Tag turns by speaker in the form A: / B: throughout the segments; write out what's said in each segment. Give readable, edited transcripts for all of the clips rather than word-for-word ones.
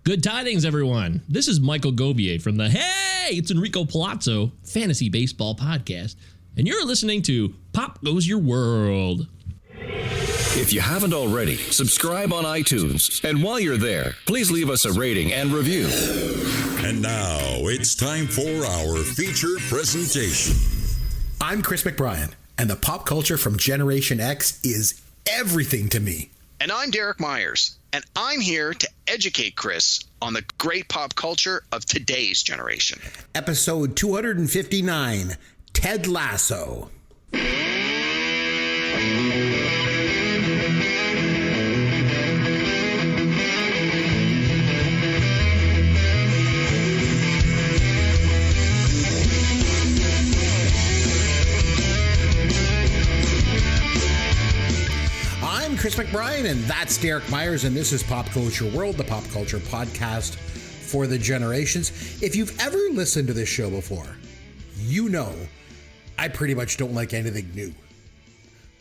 A: Good tidings, everyone. This is Michael Gobier from the Hey, it's Enrico Palazzo Fantasy Baseball Podcast, and you're listening to Pop Goes Your World.
B: If you haven't already, subscribe on iTunes, and while you're there, please leave us a rating and review.
C: And now it's time for our feature presentation.
D: I'm Chris McBrien, and the pop culture from Generation X is everything to me.
E: And I'm Derek Myers, and I'm here to educate Chris on the great pop culture of today's generation.
D: Episode 259, Ted Lasso. I'm Chris McBrien, and that's Derek Myers, and this is Pop Culture World, the pop culture podcast for the generations. If you've ever listened to this show before, you know I pretty much don't like anything new.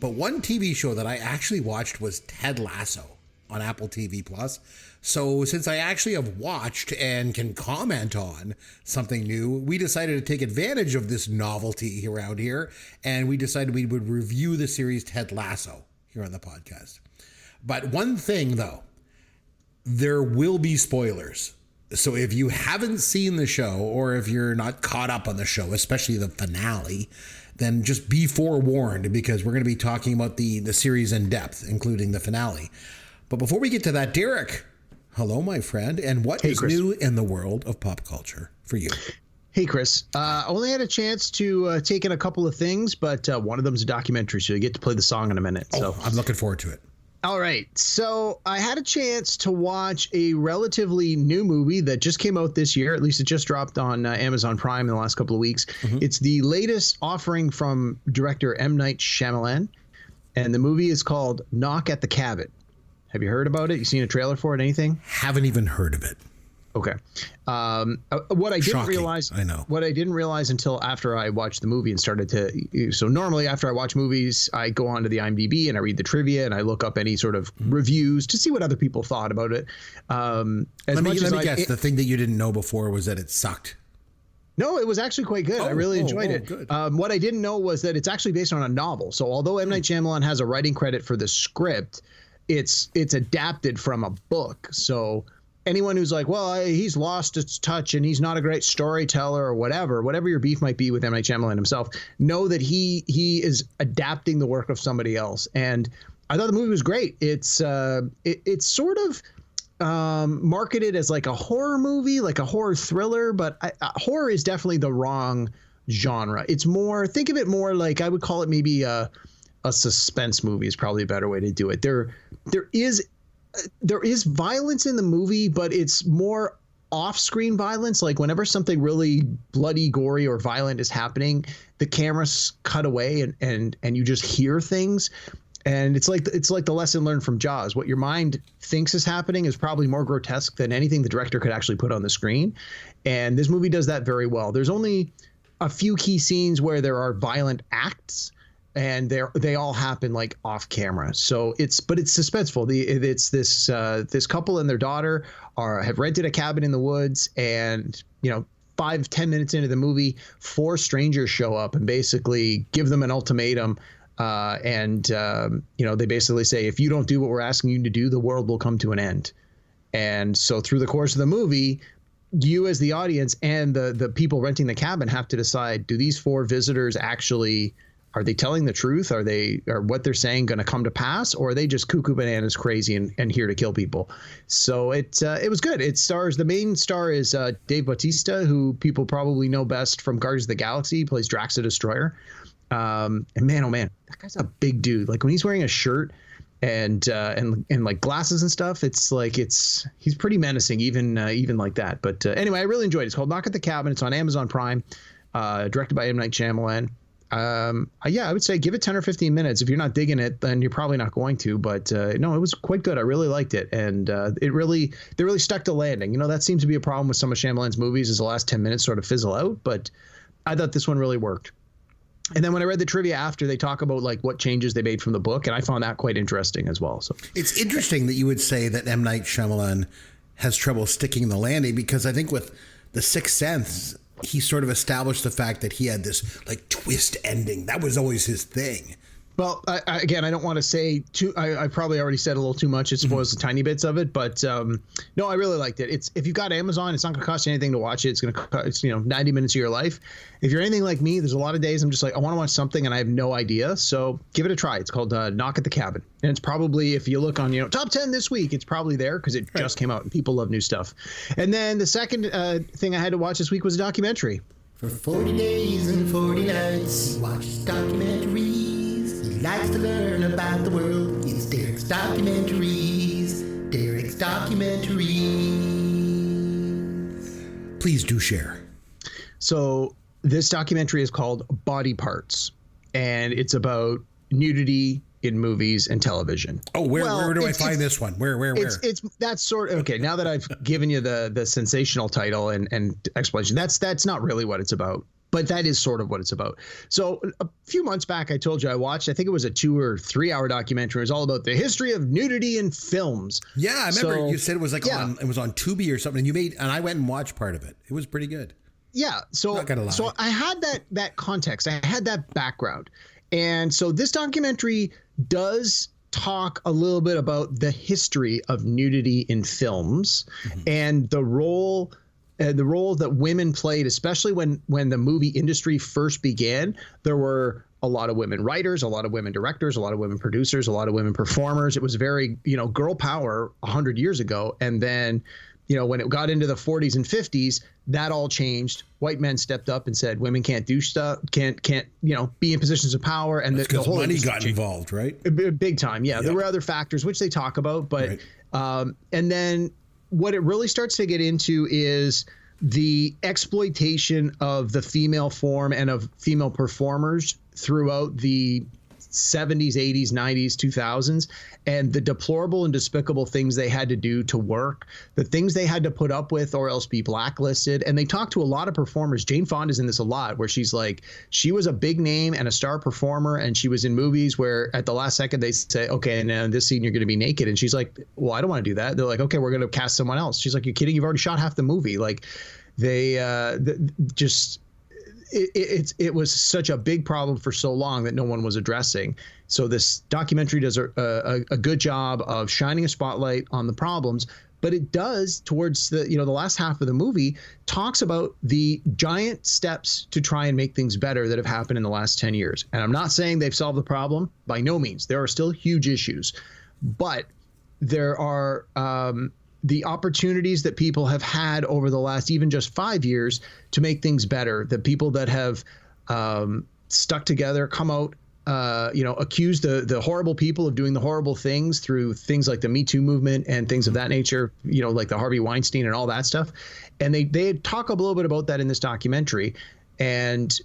D: But one TV show that I actually watched was Ted Lasso on Apple TV+. So since I actually have watched and can comment on something new, we decided to take advantage of this novelty around here, and we decided we would review the series Ted Lasso here on the podcast. But one thing though, there will be spoilers. So if you haven't seen the show, or if you're not caught up on the show, especially the finale, then just be forewarned, because we're going to be talking about the series in depth, including the finale. But before we get to that, Derek, hello, my friend. And what is
F: Chris.
D: new in the world of pop culture for you?
F: Hey, Chris. Only had a chance to take in a couple of things, but one of them is a documentary, so you get to play the song in a minute. So
D: I'm looking forward to it.
F: All right. So I had a chance to watch a relatively new movie that just came out this year. At least it just dropped on Amazon Prime in the last couple of weeks. Mm-hmm. It's the latest offering from director M. Night Shyamalan, and the movie is called Knock at the Cabin. Have you heard about it? You seen a trailer for it? Anything?
D: Haven't even heard of it.
F: Okay. What I didn't realize, what I didn't realize until after I watched the movie and started to, so normally after I watch movies, I go onto the IMDb and I read the trivia and I look up any sort of reviews to see what other people thought about it.
D: Let me guess. The thing that you didn't know before was that it sucked.
F: No, it was actually quite good. I really enjoyed it. Good. What I didn't know was that it's actually based on a novel. So although M. Night Shyamalan has a writing credit for the script, it's adapted from a book. So anyone who's like, well, he's lost his touch and he's not a great storyteller or whatever your beef might be with M. Night Shyamalan himself, know that he is adapting the work of somebody else. And I thought the movie was great. It's sort of marketed as like a horror movie, like a horror thriller, but horror is definitely the wrong genre. It's more, think of it more like, I would call it maybe a suspense movie is probably a better way to do it. There is violence in the movie, but it's more off-screen violence. Like whenever something really bloody, gory, or violent is happening, the cameras cut away and you just hear things. And it's like the lesson learned from Jaws. What your mind thinks is happening is probably more grotesque than anything the director could actually put on the screen. And this movie does that very well. There's only a few key scenes where there are violent acts, and they all happen like off camera. So it's suspenseful. It's this couple and their daughter have rented a cabin in the woods, and 5-10 minutes into the movie, 4 strangers show up and basically give them an ultimatum. They basically say, if you don't do what we're asking you to do, the world will come to an end. And so through the course of the movie, you as the audience and the people renting the cabin have to decide, do these 4 visitors actually, are they telling the truth? Are what they're saying going to come to pass? Or are they just cuckoo bananas crazy and here to kill people? So it was good. The main star is Dave Bautista, who people probably know best from Guardians of the Galaxy. He plays Drax the Destroyer. And man, oh man, that guy's a big dude. Like when he's wearing a shirt and like glasses and stuff, it's like he's pretty menacing, even like that. But anyway, I really enjoyed it. It's called Knock at the Cabin. It's on Amazon Prime, directed by M. Night Shyamalan. I would say give it 10 or 15 minutes. If you're not digging it, then you're probably not going to. But no, it was quite good. I really liked it, and they really stuck to landing. That seems to be a problem with some of Shyamalan's movies, is the last 10 minutes sort of fizzle out. But I thought this one really worked. And then when I read the trivia after, they talk about like what changes they made from the book, and I found that quite interesting as well. So
D: it's interesting that you would say that M. Night Shyamalan has trouble sticking the landing, because I think with The Sixth Sense, he sort of established the fact that he had this like twist ending. That was always his thing.
F: Well, again, I don't want to say too. I probably already said a little too much. It spoils the tiny bits of it, but no, I really liked it. It's, if you've got Amazon, it's not going to cost you anything to watch it. It's going to cost, 90 minutes of your life. If you're anything like me, there's a lot of days I'm just like, I want to watch something and I have no idea. So give it a try. It's called Knock at the Cabin, and it's probably, if you look on top 10 this week, it's probably there because it just came out and people love new stuff. And then the second thing I had to watch this week was a documentary.
G: For 40 days and 40 nights, he watches documentaries. He likes to learn about the world. It's Derek's Documentaries. Derek's Documentaries.
D: Please do share.
F: So this documentary is called Body Parts, and it's about nudity in movies and television.
D: Oh, where do I find this one? Where?
F: It's that's sort of, okay, now that I've given you the sensational title and explanation, that's not really what it's about. But that is sort of what it's about. So a few months back, I told you I watched, I think it was a 2 or 3 hour documentary. It was all about the history of nudity in films.
D: Yeah, I remember you said it was like it was on Tubi or something. And I went and watched part of it. It was pretty good.
F: Yeah. So,
D: not gonna lie.
F: So I had that context. I had that background. And so this documentary does talk a little bit about the history of nudity in films and the role that women played, especially when the movie industry first began. There were a lot of women writers, a lot of women directors, a lot of women producers, a lot of women performers. It was very, girl power 100 years ago. And then, when it got into the 40s and 50s, that all changed. White men stepped up and said women can't do stuff, can't be in positions of power. And the whole
D: money got involved, right?
F: Big time. Yeah. Yep. There were other factors which they talk about, but and then what it really starts to get into is the exploitation of the female form and of female performers throughout the 70s, 80s, 90s, 2000s, and the deplorable and despicable things they had to do to work, the things they had to put up with or else be blacklisted. And they talk to a lot of performers. Jane Fonda's in this a lot, where she's like, she was a big name and a star performer, and she was in movies where at the last second they say, okay, now in this scene you're going to be naked. And she's like, well, I don't want to do that. They're like, okay, we're going to cast someone else. She's like, you're kidding? You've already shot half the movie. Like, it was such a big problem for so long that no one was addressing. So this documentary does a good job of shining a spotlight on the problems, but it does, towards the last half of the movie, talks about the giant steps to try and make things better that have happened in the last 10 years. And I'm not saying they've solved the problem, by no means. There are still huge issues, but there are the opportunities that people have had over the last even just 5 years to make things better. The people that have stuck together, come out, accuse the horrible people of doing the horrible things through things like the Me Too movement and things of that nature, like the Harvey Weinstein and all that stuff. And they talk a little bit about that in this documentary and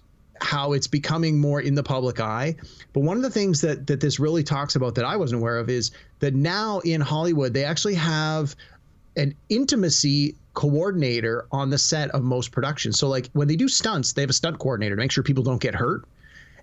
F: how it's becoming more in the public eye. But one of the things that this really talks about that I wasn't aware of is that now in Hollywood, they actually have an intimacy coordinator on the set of most productions. So like when they do stunts, they have a stunt coordinator to make sure people don't get hurt.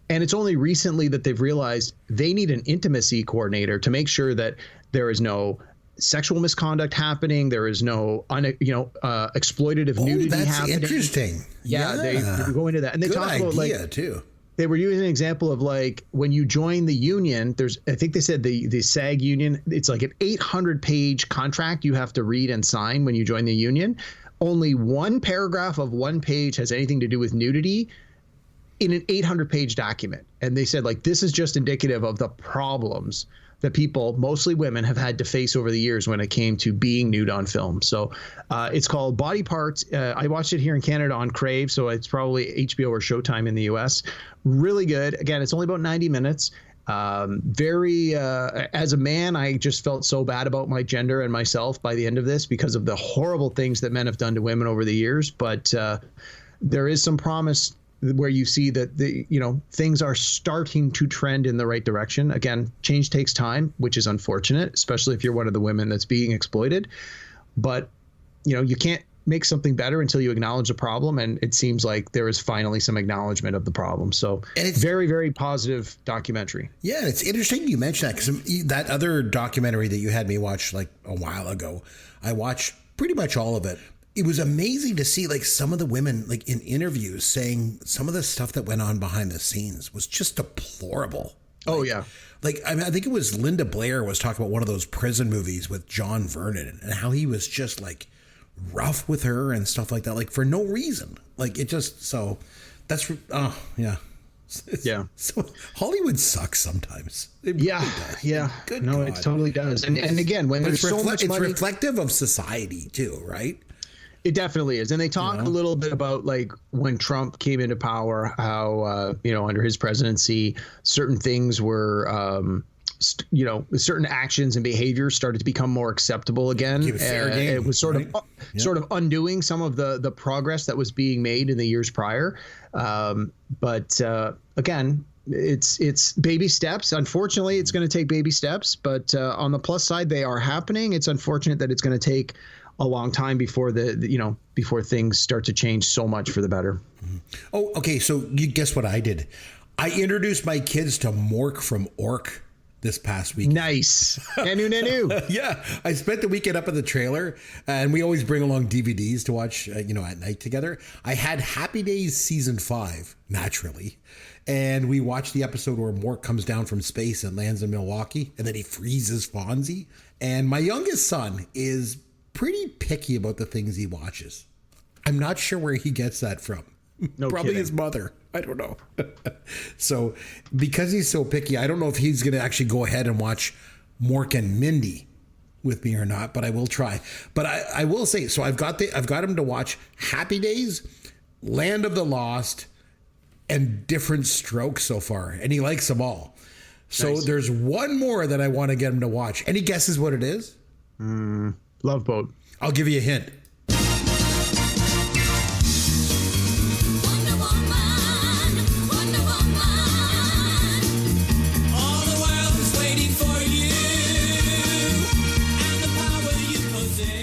F: And it's only recently that they've realized they need an intimacy coordinator to make sure that there is no sexual misconduct happening. There is no exploitative nudity happening.
D: That's interesting.
F: Yeah, they go into that. And they talk about like
D: too.
F: They were using an example of like when you join the union, I think they said the SAG union, it's like an 800-page contract you have to read and sign when you join the union. Only one paragraph of one page has anything to do with nudity in an 800-page document. And they said, like, this is just indicative of the problems that people, mostly women, have had to face over the years when it came to being nude on film. So it's called Body Parts. I watched it here in Canada on Crave, so it's probably HBO or Showtime in the US. Really good. Again, it's only about 90 minutes. As a man, I just felt so bad about my gender and myself by the end of this because of the horrible things that men have done to women over the years. But there is some promise where you see that things are starting to trend in the right direction. Again, change takes time, which is unfortunate, especially if you're one of the women that's being exploited. But you can't make something better until you acknowledge the problem, and it seems like there is finally some acknowledgement of the problem. So it's very, very positive documentary.
D: Yeah, it's interesting you mentioned that, because that other documentary that you had me watch like a while ago, I watched Pretty much all of it. It was amazing to see like some of the women like in interviews saying some of the stuff that went on behind the scenes was just deplorable.
F: Oh, yeah.
D: Like, I mean, I think it was Linda Blair was talking about one of those prison movies with John Vernon and how he was just like rough with her and stuff like that, like for no reason. Like it just, so that's, oh yeah.
F: Yeah.
D: So Hollywood sucks sometimes. It really does.
F: Yeah.
D: Good
F: no,
D: God.
F: it totally does. And again, when there's so much money,
D: it's reflective of society too, right?
F: it definitely is. And they talk a little bit about like when Trump came into power, how, under his presidency, certain things were, certain actions and behaviors started to become more acceptable again. It was sort of undoing some of the progress that was being made in the years prior. But again, it's baby steps. Unfortunately, it's going to take baby steps. But on the plus side, they are happening. It's unfortunate that it's going to take a long time before before things start to change so much for the better.
D: Mm-hmm. Oh, okay. So you guess what I did? I introduced my kids to Mork from Ork this past week.
F: Nice. Nanu.
D: Yeah. I spent the weekend up at the trailer, and we always bring along DVDs to watch, at night together. I had Happy Days season 5, naturally. And we watched the episode where Mork comes down from space and lands in Milwaukee, and then he freezes Fonzie. And my youngest son is pretty picky about the things he watches. I'm not sure where he gets that from.
F: No
D: Probably
F: kidding.
D: his mother. I don't know. So because he's so picky, I don't know if he's going to actually go ahead and watch Mork and Mindy with me or not, but I will try. But I will say, so I've got him to watch Happy Days, Land of the Lost, and Different Strokes so far, and he likes them all. So
F: Nice.
D: There's one more that I want to get him to watch. Any guesses what it is?
F: Love Boat.
D: I'll give you a hint.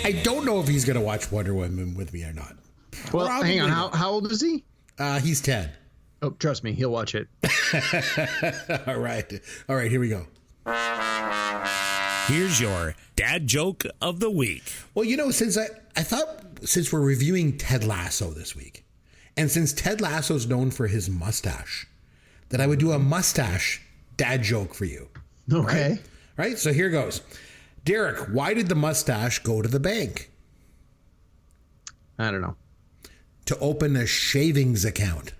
D: I don't know if he's going to watch Wonder Woman with me or not.
F: Well,
D: Probably
F: hang on.
D: not.
F: How old is he?
D: He's 10.
F: Oh, trust me, he'll watch it.
D: All right, here we go.
H: Here's your dad joke of the week.
D: Well, since I thought since we're reviewing Ted Lasso this week, and since Ted Lasso's known for his mustache, that I would do a mustache dad joke for you.
F: Okay.
D: Right? So here goes. Derek, why did the mustache go to the bank?
F: I don't know.
D: To open a shavings account.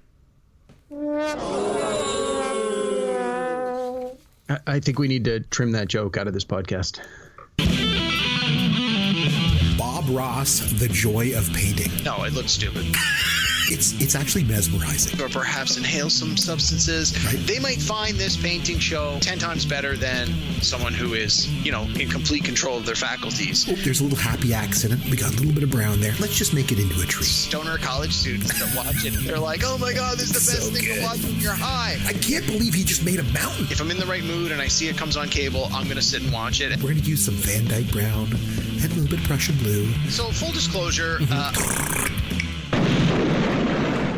F: I think we need to trim that joke out of this podcast.
D: Bob Ross, The Joy of Painting.
E: No, it looks stupid.
D: It's actually mesmerizing.
E: Or perhaps inhale some substances.
D: Right.
E: They might find this painting show 10 times better than someone who is, in complete control of their faculties.
D: Oh, there's a little happy accident. We got a little bit of brown there. Let's just make it into a tree.
E: Stoner college students that watch it, they're like, oh my God, this is the best thing to watch when you're high.
D: I can't believe he just made a mountain.
E: If I'm in the right mood and I see it comes on cable, I'm going to sit and watch it.
D: We're going to use some Van Dyke brown and a little bit of Prussian blue.
E: So full disclosure,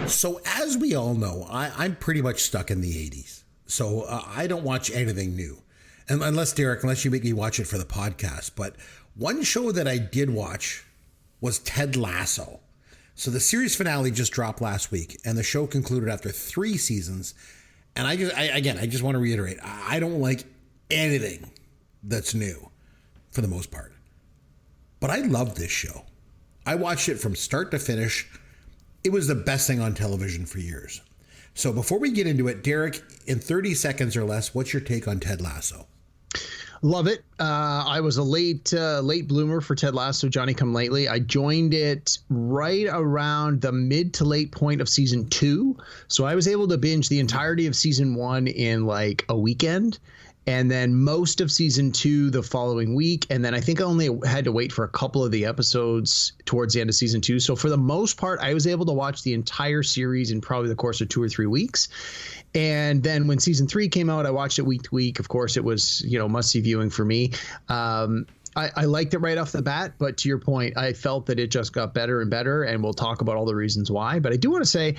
D: So as we all know, I'm pretty much stuck in the 80s. So I don't watch anything new. And unless you make me watch it for the podcast. But one show that I did watch was Ted Lasso. So the series finale just dropped last week, and the show concluded after 3 seasons. And I just want to reiterate, I don't like anything that's new for the most part. But I love this show. I watched it from start to finish. It was the best thing on television for years. So before we get into it, Derek, in 30 seconds or less, what's your take on Ted Lasso?
F: Love it. I was a late bloomer for Ted Lasso, Johnny Come Lately. I joined it right around the mid to late point of season 2. So I was able to binge the entirety of season 1 in like a weekend. And then most of season 2 the following week. And then I think I only had to wait for a couple of the episodes towards the end of season 2. So for the most part, I was able to watch the entire series in probably the course of 2 or 3 weeks. And then when season 3 came out, I watched it week to week. Of course, it was, must-see viewing for me. I liked it right off the bat, but to your point, I felt that it just got better and better, and we'll talk about all the reasons why. But I do want to say,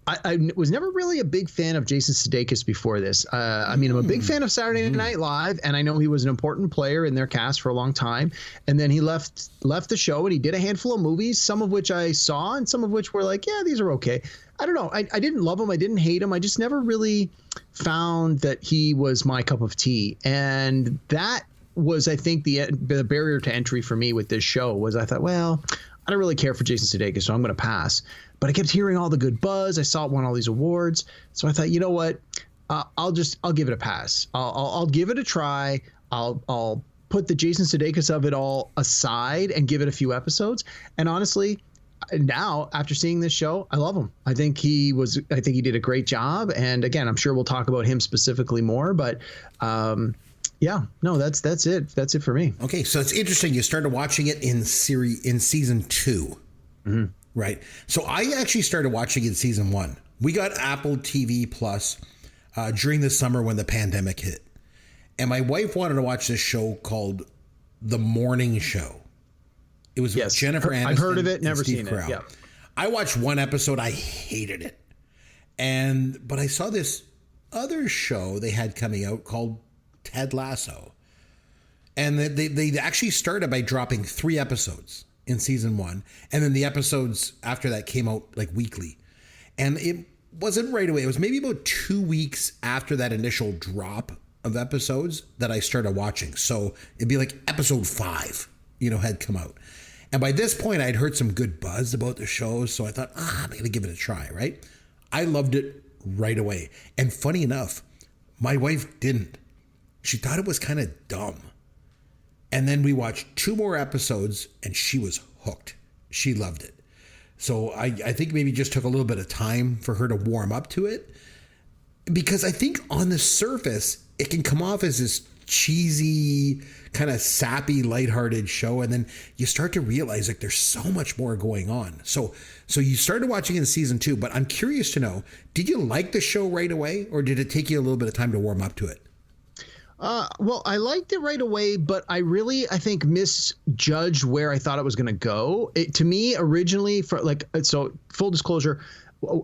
F: I was never really a big fan of Jason Sudeikis before this. I mean, I'm a big fan of Saturday Night Live, and I know he was an important player in their cast for a long time. And then he left the show, and he did a handful of movies, some of which I saw, and some of which were like, yeah, these are okay. I don't know. I didn't love him. I didn't hate him. I just never really found that he was my cup of tea, and that was, I think, the barrier to entry for me with this show was I thought, well, I don't really care for Jason Sudeikis, so I'm going to pass. But I kept hearing all the good buzz. I saw it won all these awards. So I thought, you know what? I'll give it a pass. I'll give it a try. I'll put the Jason Sudeikis of it all aside and give it a few episodes. And honestly, now after seeing this show, I love him. I think he did a great job. And again, I'm sure we'll talk about him specifically more, but yeah, no, that's it. That's it for me.
D: Okay, so it's interesting. You started watching it in season 2, right? So I actually started watching it in season 1. We got Apple TV Plus during the summer when the pandemic hit, and my wife wanted to watch this show called The Morning Show. It was with Jennifer Aniston.
F: I've heard of it, never
D: Steve
F: seen
D: Carell.
F: it. Yeah.
D: I watched one episode. I hated it, but I saw this other show they had coming out called Ted Lasso, and they actually started by dropping 3 episodes in season 1, and then the episodes after that came out like weekly, and it wasn't right away. It was maybe about 2 weeks after that initial drop of episodes that I started watching. So it'd be like episode 5, had come out, and by this point I'd heard some good buzz about the show, so I thought, I'm gonna give it a try. Right? I loved it right away, and funny enough, my wife didn't. She thought it was kind of dumb. And then we watched 2 more episodes and she was hooked. She loved it. So I think maybe it just took a little bit of time for her to warm up to it. Because I think on the surface, it can come off as this cheesy, kind of sappy, lighthearted show. And then you start to realize like there's so much more going on. So you started watching in season 2, but I'm curious to know, did you like the show right away, or did it take you a little bit of time to warm up to it?
F: Well, I liked it right away, but I think misjudged where I thought it was going to go. To me, originally, so full disclosure,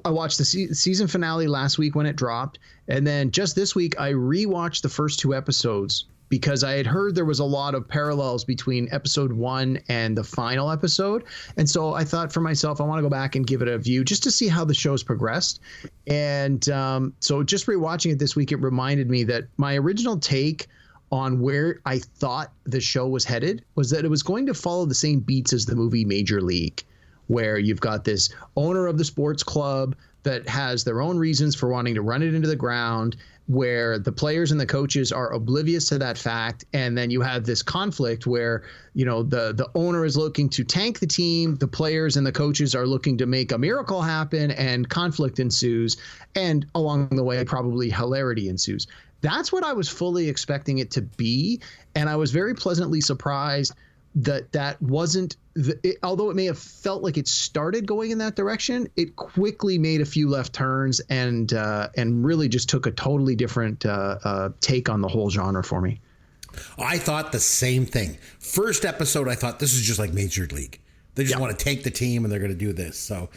F: I watched the season finale last week when it dropped, and then just this week I rewatched the first 2 episodes because I had heard there was a lot of parallels between episode 1 and the final episode. And so I thought for myself, I want to go back and give it a view just to see how the show's progressed. And so just rewatching it this week, it reminded me that my original take on where I thought the show was headed was that it was going to follow the same beats as the movie Major League, where you've got this owner of the sports club that has their own reasons for wanting to run it into the ground, where the players and the coaches are oblivious to that fact. And then you have this conflict where, the owner is looking to tank the team, the players and the coaches are looking to make a miracle happen, and conflict ensues. And along the way, probably hilarity ensues. That's what I was fully expecting it to be. And I was very pleasantly surprised that wasn't although it may have felt like it started going in that direction, it quickly made a few left turns and really just took a totally different take on the whole genre for me.
D: I thought the same thing. First episode, I thought this is just like Major League. They just want to tank the team and they're going to do this. So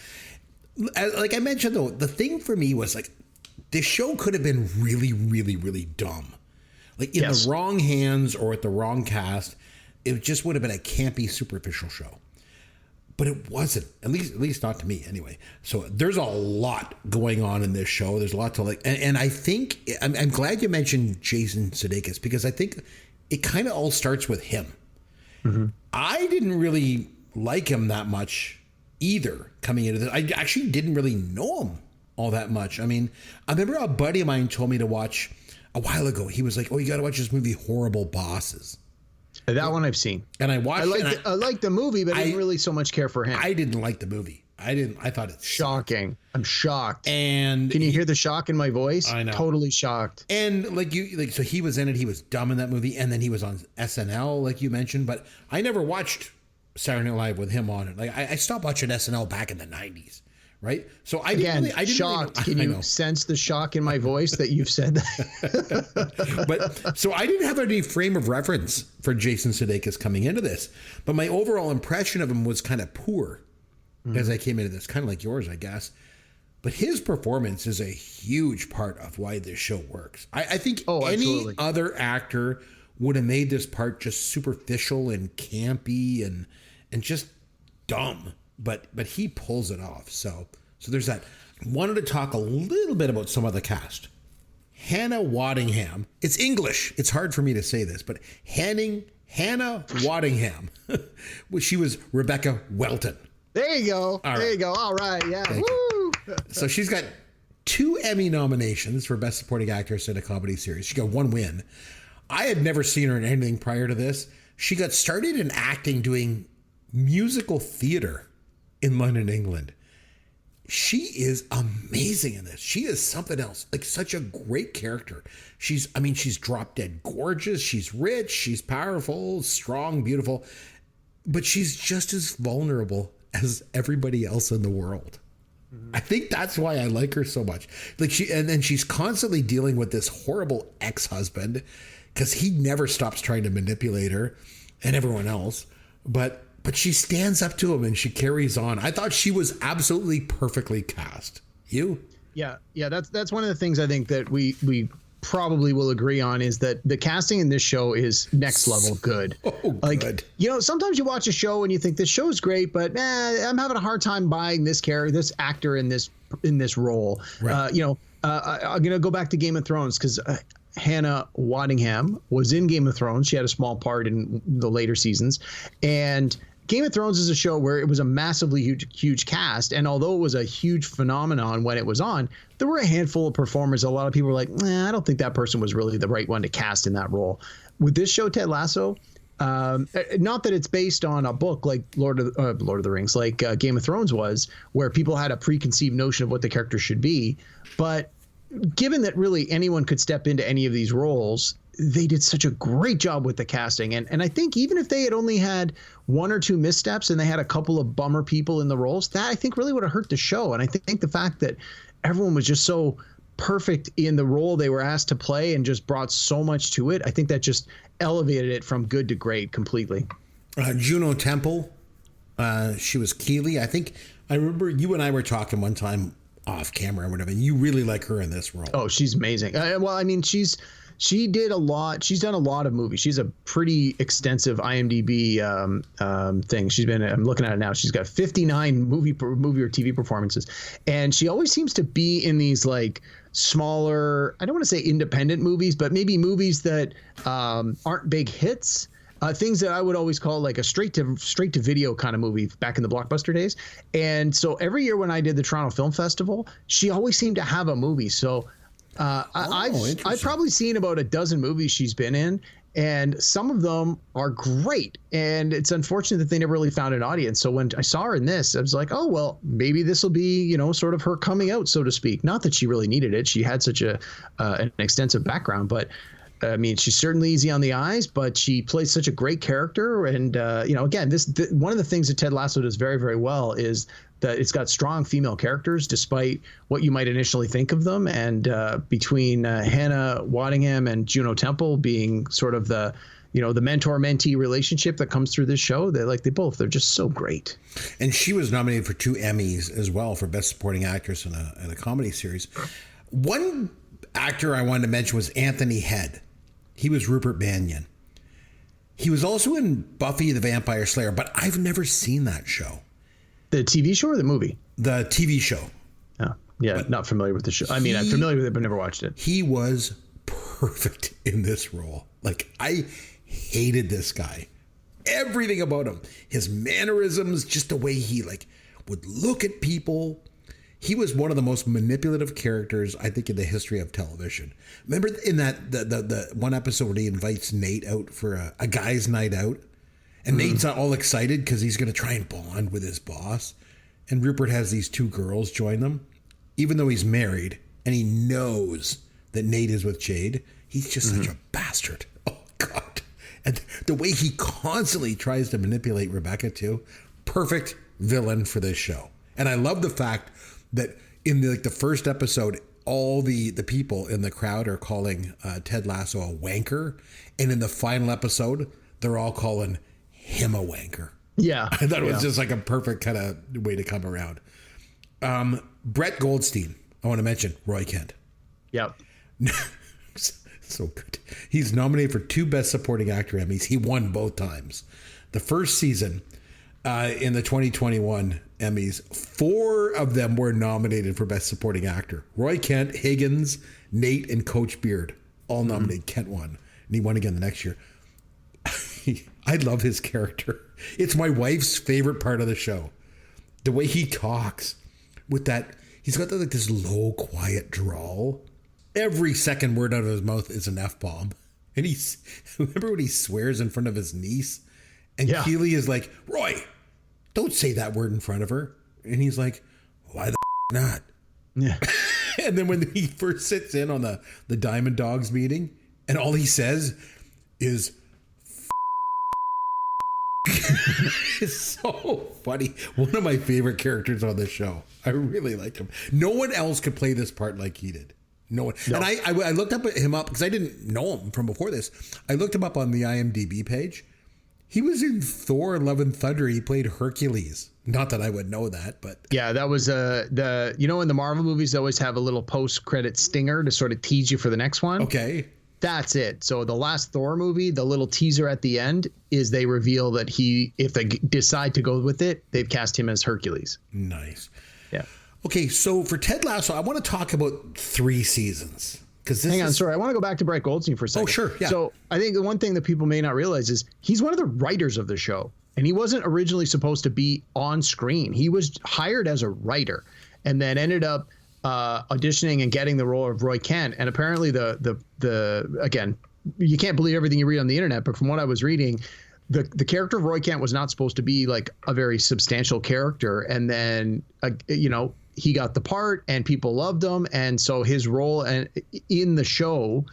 D: like I mentioned, though, the thing for me was like this show could have been really, really, really dumb. Like in the wrong hands or with the wrong cast. It just would have been a campy, superficial show. But it wasn't, at least not to me anyway. So there's a lot going on in this show. There's a lot to like. And I think, I'm glad you mentioned Jason Sudeikis, because I think it kind of all starts with him. Mm-hmm. I didn't really like him that much either coming into this. I actually didn't really know him all that much. I mean, I remember a buddy of mine told me to watch a while ago. He was like, you got to watch this movie, Horrible Bosses.
F: That one I've seen.
D: And I watched it.
F: I liked the movie, but I didn't really so much care for him.
D: I didn't like the movie. I thought it's
F: shocking. I'm shocked.
D: And
F: can you hear the shock in my voice?
D: I know.
F: Totally shocked.
D: And so he was in it. He was dumb in that movie. And then he was on SNL, like you mentioned. But I never watched Saturday Night Live with him on it. Like I stopped watching SNL back in the 90s. right? So I
F: Again,
D: didn't
F: shocked.
D: Really,
F: Can you sense the shock in my voice that you've said that?
D: But so I didn't have any frame of reference for Jason Sudeikis coming into this, but my overall impression of him was kind of poor as I came into this, kind of like yours, I guess. But his performance is a huge part of why this show works. I think any other actor would have made this part just superficial and campy and just dumb. But he pulls it off. So there's that. Wanted to talk a little bit about some of the cast. Hannah Waddingham. It's English. It's hard for me to say this, but Hannah Waddingham. She was Rebecca Welton.
F: There you go. There you go. All right. Yeah. Woo!
D: So she's got 2 Emmy nominations for Best Supporting Actress in a Comedy Series. She got 1 win. I had never seen her in anything prior to this. She got started in acting doing musical theater in London, England. She is amazing in this. She is something else, like such a great character. She's drop dead gorgeous. She's rich. She's powerful, strong, beautiful, but she's just as vulnerable as everybody else in the world. I think that's why I like her so much. Like she's constantly dealing with this horrible ex-husband because he never stops trying to manipulate her and everyone else. But she stands up to him and she carries on. I thought she was absolutely perfectly cast. You?
F: Yeah. That's one of the things I think that we probably will agree on is that the casting in this show is next level good.
D: Good.
F: You know, sometimes you watch a show and you think this show is great, but I'm having a hard time buying this character, this actor in this role. Right. I'm gonna go back to Game of Thrones because Hannah Waddingham was in Game of Thrones. She had a small part in the later seasons, and Game of Thrones is a show where it was a massively huge cast, and although it was a huge phenomenon when it was on, there were a handful of performers. A lot of people were like, I don't think that person was really the right one to cast in that role. With this show, Ted Lasso, not that it's based on a book like Lord of the Rings, like Game of Thrones was, where people had a preconceived notion of what the character should be, but given that really anyone could step into any of these roles, they did such a great job with the casting. And I think even if they had only had 1 or 2 missteps and they had a couple of bummer people in the roles, that I think really would have hurt the show. And I think the fact that everyone was just so perfect in the role they were asked to play and just brought so much to it, I think that just elevated it from good to great completely.
D: Juno Temple, she was Keeley. I remember you and I were talking one time off camera or whatever, and you really like her in this role.
F: Oh, she's amazing. She did a lot. She's done a lot of movies. She's a pretty extensive IMDb thing. I'm looking at it now. She's got 59 movie or TV performances, and she always seems to be in these like smaller, I don't want to say independent movies, but maybe movies that aren't big hits. Things that I would always call like a straight to video kind of movie back in the Blockbuster days. And so every year when I did the Toronto Film Festival, she always seemed to have a movie. So I've probably seen about a dozen movies she's been in, and some of them are great. And it's unfortunate that they never really found an audience. So when I saw her in this, I was like, oh, well, maybe this will be, sort of her coming out, so to speak. Not that she really needed it. She had such an extensive background, but I mean, she's certainly easy on the eyes, but she plays such a great character. And, again, one of the things that Ted Lasso does very, very well is that it's got strong female characters, despite what you might initially think of them. And between Hannah Waddingham and Juno Temple being sort of the mentor-mentee relationship that comes through this show, they're just so great.
D: And she was nominated for 2 Emmys as well for Best Supporting Actress in a Comedy Series. One actor I wanted to mention was Anthony Head. He was Rupert Bannion. He was also in Buffy the Vampire Slayer, but I've never seen that show.
F: The TV show or the movie?
D: The TV show.
F: Oh, yeah, but not familiar with the show. I'm familiar with it, but never watched it.
D: He was perfect in this role. Like, I hated this guy. Everything about him. His mannerisms, just the way he would look at people. He was one of the most manipulative characters, I think, in the history of television. Remember in that the one episode where he invites Nate out for a guy's night out? And Nate's all excited because he's going to try and bond with his boss. And Rupert has these 2 girls join them. Even though he's married and he knows that Nate is with Jade, he's just such a bastard. Oh, God. And the way he constantly tries to manipulate Rebecca, too. Perfect villain for this show. And I love the fact that in the first episode, all the people in the crowd are calling Ted Lasso a wanker, and in the final episode, they're all calling him a wanker.
F: Yeah.
D: I thought it was just like a perfect kind of way to come around. Brett Goldstein, I want to mention Roy Kent.
F: Yep.
D: So good. He's nominated for 2 Best Supporting Actor Emmys. He won both times. The first season in the 2021 Emmys, 4 of them were nominated for Best Supporting Actor. Roy Kent, Higgins, Nate, and Coach Beard all nominated. Kent won, and he won again the next year. I love his character. It's my wife's favorite part of the show. The way he talks with that, he's got this low, quiet drawl. Every second word out of his mouth is an F-bomb. And remember when he swears in front of his niece? And Keely is like, Roy, don't say that word in front of her. And he's like, why the not?
F: Yeah.
D: And then when he first sits in on the Diamond Dogs meeting, and all he says is, it's so funny. One of my favorite characters on the show. I really like him. No one else could play this part like he did. No one. No. And I looked him up because I didn't know him from before this. I looked him up on the IMDb page. He was in Thor: Love and Thunder. He played Hercules. Not that I would know that, but
F: yeah, that was in the Marvel movies they always have a little post-credit stinger to sort of tease you for the next one.
D: Okay.
F: That's it. So the last Thor movie, the little teaser at the end is they reveal that if they decide to go with it, they've cast him as Hercules.
D: Nice.
F: Yeah.
D: Okay, so for Ted Lasso, I want to talk about 3 seasons. Hang
F: on, sorry. I want to go back to Brett Goldstein for a second.
D: Oh, sure. Yeah.
F: So I think the one thing that people may not realize is he's one of the writers of the show. And he wasn't originally supposed to be on screen. He was hired as a writer and then ended up auditioning and getting the role of Roy Kent. And apparently again, you can't believe everything you read on the internet, but from what I was reading, the character of Roy Kent was not supposed to be like a very substantial character. And then, he got the part and people loved him. And so his role in the show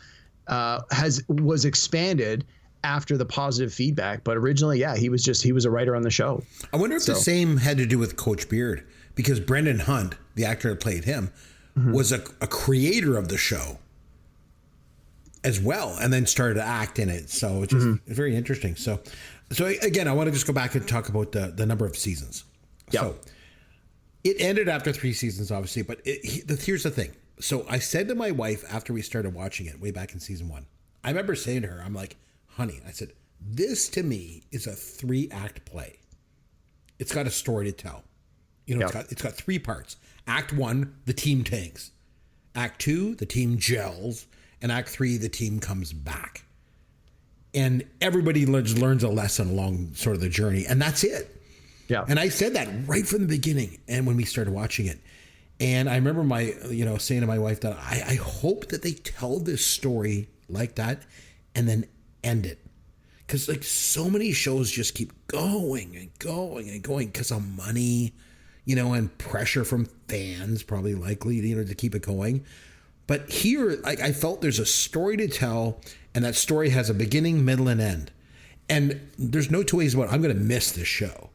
F: was expanded after the positive feedback. But originally, he was a writer on the show.
D: I wonder if the same had to do with Coach Beard, because Brendan Hunt, the actor that played him, was a creator of the show as well, and then started to act in it. So it's just very interesting. So again, I want to just go back and talk about the number of seasons. Yep. So it ended after 3 seasons, obviously, but here's the thing. So I said to my wife after we started watching it way back in season 1, I remember saying to her, I'm like, honey, I said, this to me is a 3-act play. It's got a story to tell. It's got 3 parts. Act 1, the team tanks. Act 2, the team gels. And Act 3, the team comes back. And everybody learns a lesson along sort of the journey. And that's it. Yeah. And I said that right from the beginning and when we started watching it. And I remember saying to my wife that I hope that they tell this story like that and then end it. Because so many shows just keep going and going and going because of money, and pressure from fans, probably likely, to keep it going. But here, I felt there's a story to tell, and that story has a beginning, middle, and end. And there's no 2 ways about it. I'm going to miss this show.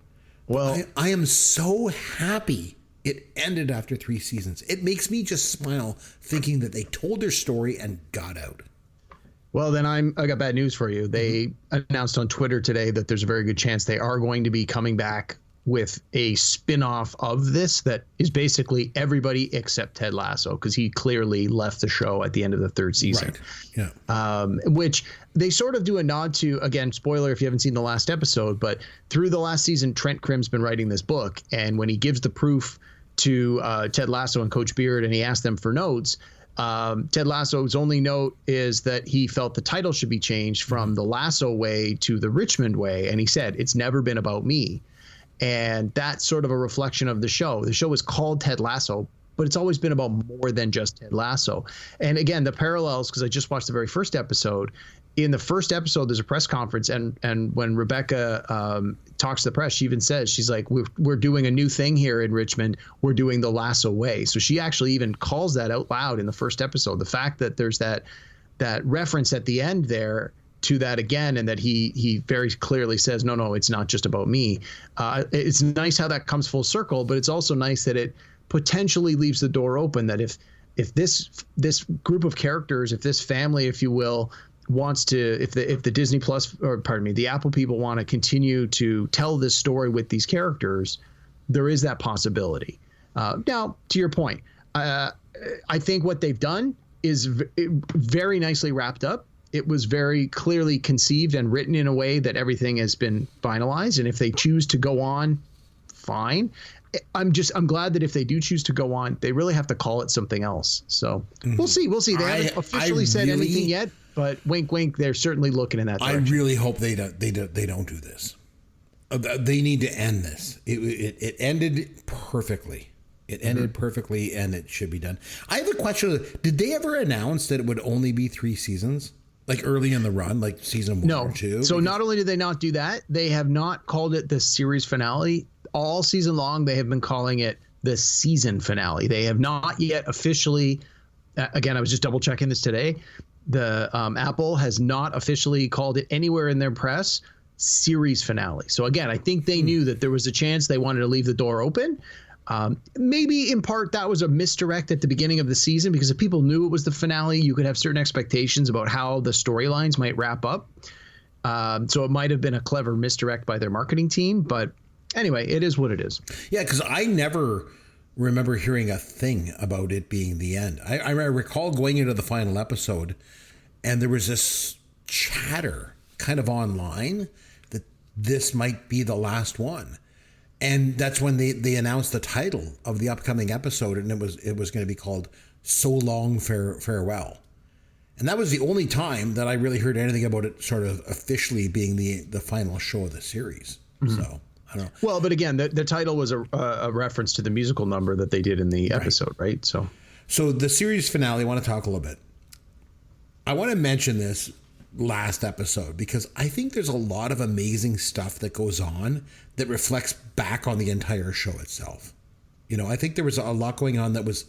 D: Well, I am so happy it ended after 3 seasons. It makes me just smile thinking that they told their story and got out.
F: Well, then I got bad news for you. They announced on Twitter today that there's a very good chance they are going to be coming back with a spin-off of this that is basically everybody except Ted Lasso, because he clearly left the show at the end of the 3rd season.
D: Right. Yeah.
F: Which they sort of do a nod to, again, spoiler if you haven't seen the last episode, but through the last season, Trent Crimm's been writing this book, and when he gives the proof to Ted Lasso and Coach Beard and he asked them for notes, Ted Lasso's only note is that he felt the title should be changed from the Lasso way to the Richmond way, and he said, it's never been about me. And that's sort of a reflection of the show. The show is called Ted Lasso, but it's always been about more than just Ted Lasso. And again, the parallels, because I just watched the very first episode. In the first episode, there's a press conference, and when Rebecca talks to the press, she even says, she's like, we're doing a new thing here in Richmond. We're doing the Lasso way. So she actually even calls that out loud in the first episode. The fact that there's that reference at the end there to that again, and that he very clearly says, no, it's not just about me. It's nice how that comes full circle, but it's also nice that it potentially leaves the door open that if this group of characters, if this family, if you will, wants to, if the Disney Plus, or pardon me, the Apple people want to continue to tell this story with these characters, there is that possibility. Now, to your point, I think what they've done is very nicely wrapped up. It was very clearly conceived and written in a way that everything has been finalized. And if they choose to go on, fine. I'm glad that if they do choose to go on, they really have to call it something else. So we'll see. They haven't officially said anything yet, but wink, wink. They're certainly looking in that direction.
D: I really hope they don't do this. They need to end this. It ended perfectly. It ended perfectly, and it should be done. I have a question. Did they ever announce that it would only be 3 seasons? Like early in the run, like season 1 or 2?
F: So not only did they not do that, they have not called it the series finale. All season long, they have been calling it the season finale. They have not yet officially, again, I was just double checking this today. The Apple has not officially called it anywhere in their press series finale. So again, I think they knew that there was a chance they wanted to leave the door open. Maybe in part that was a misdirect at the beginning of the season, because if people knew it was the finale, you could have certain expectations about how the storylines might wrap up. So it might have been a clever misdirect by their marketing team. But anyway, it is what it is.
D: Yeah, because I never remember hearing a thing about it being the end. I recall going into the final episode, and there was this chatter kind of online that this might be the last one. And that's when they announced the title of the upcoming episode, and it was going to be called So Long Farewell. And that was the only time that I really heard anything about it sort of officially being the final show of the series. So I don't know.
F: Well, but again, the title was a reference to the musical number that they did in the episode, right? So
D: the series finale, I want to talk a little bit. I want to mention this last episode because I think there's a lot of amazing stuff that goes on that reflects back on the entire show itself. You know, I think there was a lot going on that was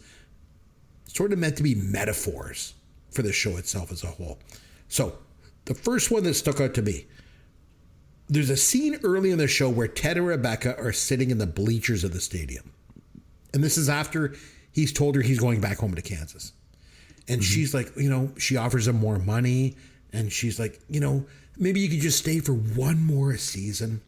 D: sort of meant to be metaphors for the show itself as a whole. So the first one that stuck out to me, there's a scene early in the show where Ted and Rebecca are sitting in the bleachers of the stadium. And this is after he's told her he's going back home to Kansas. And she's like, you know, she offers him more money. And she's like, you know, maybe you could just stay for one more season.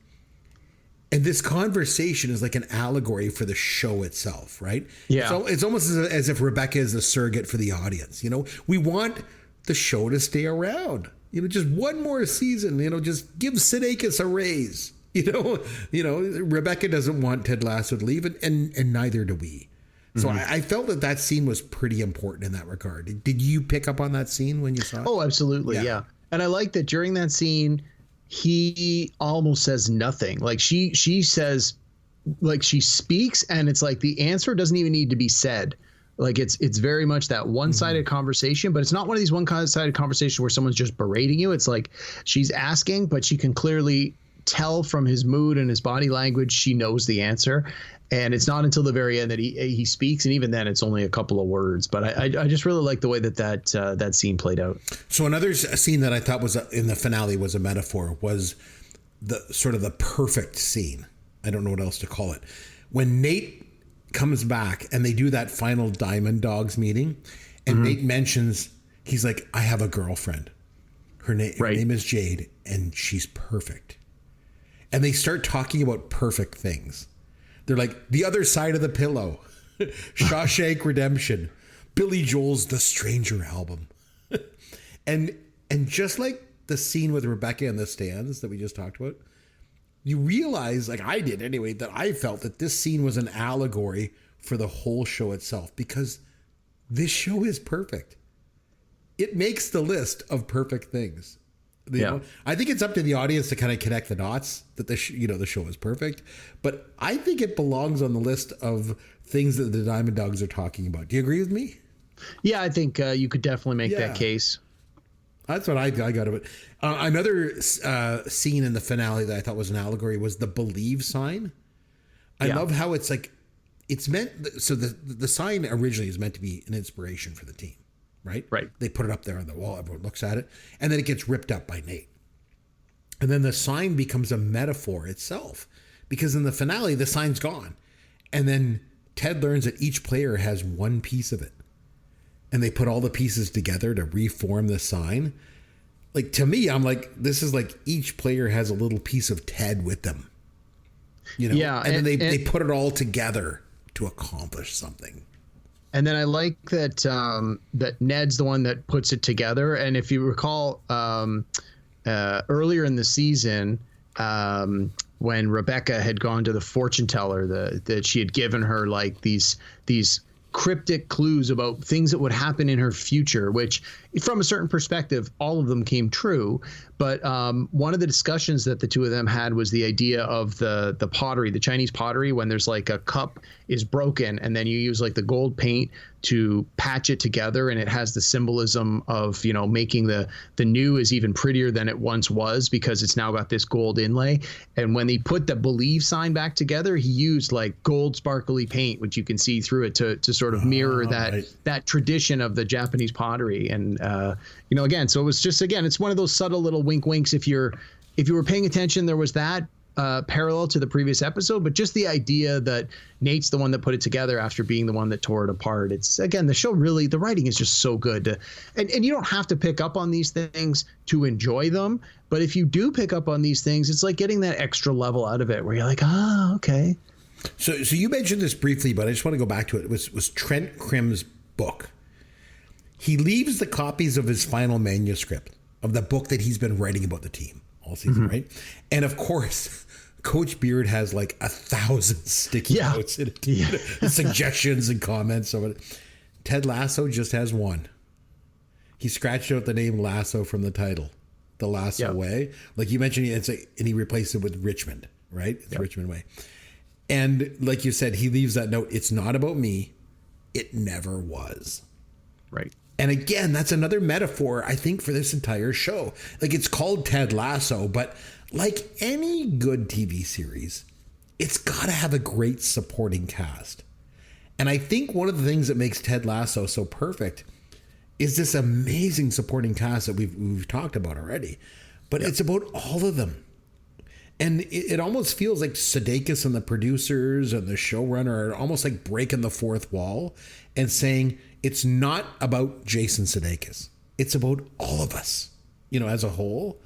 D: And this conversation is like an allegory for the show itself, right?
F: Yeah.
D: So it's almost as if Rebecca is the surrogate for the audience. You know, we want the show to stay around. You know, just one more season. You know, just give Sudeikis a raise. You know, Rebecca doesn't want Ted Lasso to leave, and neither do we. So I felt that scene was pretty important in that regard. Did you pick up on that scene when you saw it?
F: Oh, absolutely. Yeah. And I like that during that scene, he almost says nothing. Like she says, like she speaks, and it's like the answer doesn't even need to be said. Like it's very much that one-sided conversation, but it's not one of these one-sided conversations where someone's just berating you. It's like she's asking, but she can clearly tell from his mood and his body language she knows the answer. And it's not until the very end that he speaks, and even then it's only a couple of words. But I just really like the way that scene played out.
D: So another scene that I thought was in the finale was a metaphor was the sort of the perfect scene. I don't know what else to call it. When Nate comes back and they do that final Diamond Dogs meeting, and Nate mentions, he's like, I have a girlfriend. Her name is Jade, and she's perfect. And they start talking about perfect things. They're like The Other Side of the Pillow, Shawshank Redemption, Billy Joel's The Stranger album. and just like the scene with Rebecca in the stands that we just talked about, you realize, like I did anyway, that I felt that this scene was an allegory for the whole show itself, because this show is perfect. It makes the list of perfect things. You know, I think it's up to the audience to kind of connect the dots that the show is perfect, but I think it belongs on the list of things that the Diamond Dogs are talking about. Do you agree with me?
F: Yeah, I think you could definitely make that case.
D: That's what I got of it. Another scene in the finale that I thought was an allegory was the Believe sign. I love how it's like, it's meant, so the sign originally is meant to be an inspiration for the team. Right? They put it up there on the wall. Everyone looks at it. And then it gets ripped up by Nate. And then the sign becomes a metaphor itself. Because in the finale, the sign's gone. And then Ted learns that each player has one piece of it. And they put all the pieces together to reform the sign. Like, to me, I'm like, this is like each player has a little piece of Ted with them. You know?
F: Yeah.
D: And then they put it all together to accomplish something.
F: And then I like that that Ned's the one that puts it together. And if you recall, earlier in the season, when Rebecca had gone to the fortune teller, that she had given her like these cryptic clues about things that would happen in her future, which from a certain perspective, all of them came true. But one of the discussions that the two of them had was the idea of the pottery, the Chinese pottery, when there's like a cup is broken and then you use like the gold paint to patch it together, and it has the symbolism of, you know, making the new is even prettier than it once was because it's now got this gold inlay. And when he put the believe sign back together, he used like gold sparkly paint, which you can see through it to sort of mirror that tradition of the Japanese pottery. And you know, again, so it was just, again, it's one of those subtle little wink winks. If you were paying attention, there was that parallel to the previous episode, but just the idea that Nate's the one that put it together after being the one that tore it apart. It's, again, the show really, the writing is just so good and you don't have to pick up on these things to enjoy them. But if you do pick up on these things, it's like getting that extra level out of it where you're like, oh, okay.
D: So you mentioned this briefly, but I just want to go back to it. It was Trent Crimm's book. He leaves the copies of his final manuscript of the book that he's been writing about the team all season, right? And of course, Coach Beard has like 1,000 sticky notes in it, suggestions and comments of it. Ted Lasso just has one. He scratched out the name Lasso from the title, the Lasso Way. Like you mentioned, and he replaced it with Richmond, right? It's Richmond Way. And like you said, he leaves that note. It's not about me. It never was.
F: Right.
D: And again, that's another metaphor, I think, for this entire show. Like, it's called Ted Lasso, but like any good TV series, it's got to have a great supporting cast. And I think one of the things that makes Ted Lasso so perfect is this amazing supporting cast that we've talked about already. But it's about all of them. And it almost feels like Sudeikis and the producers and the showrunner are almost like breaking the fourth wall and saying, it's not about Jason Sudeikis. It's about all of us, you know, as a whole.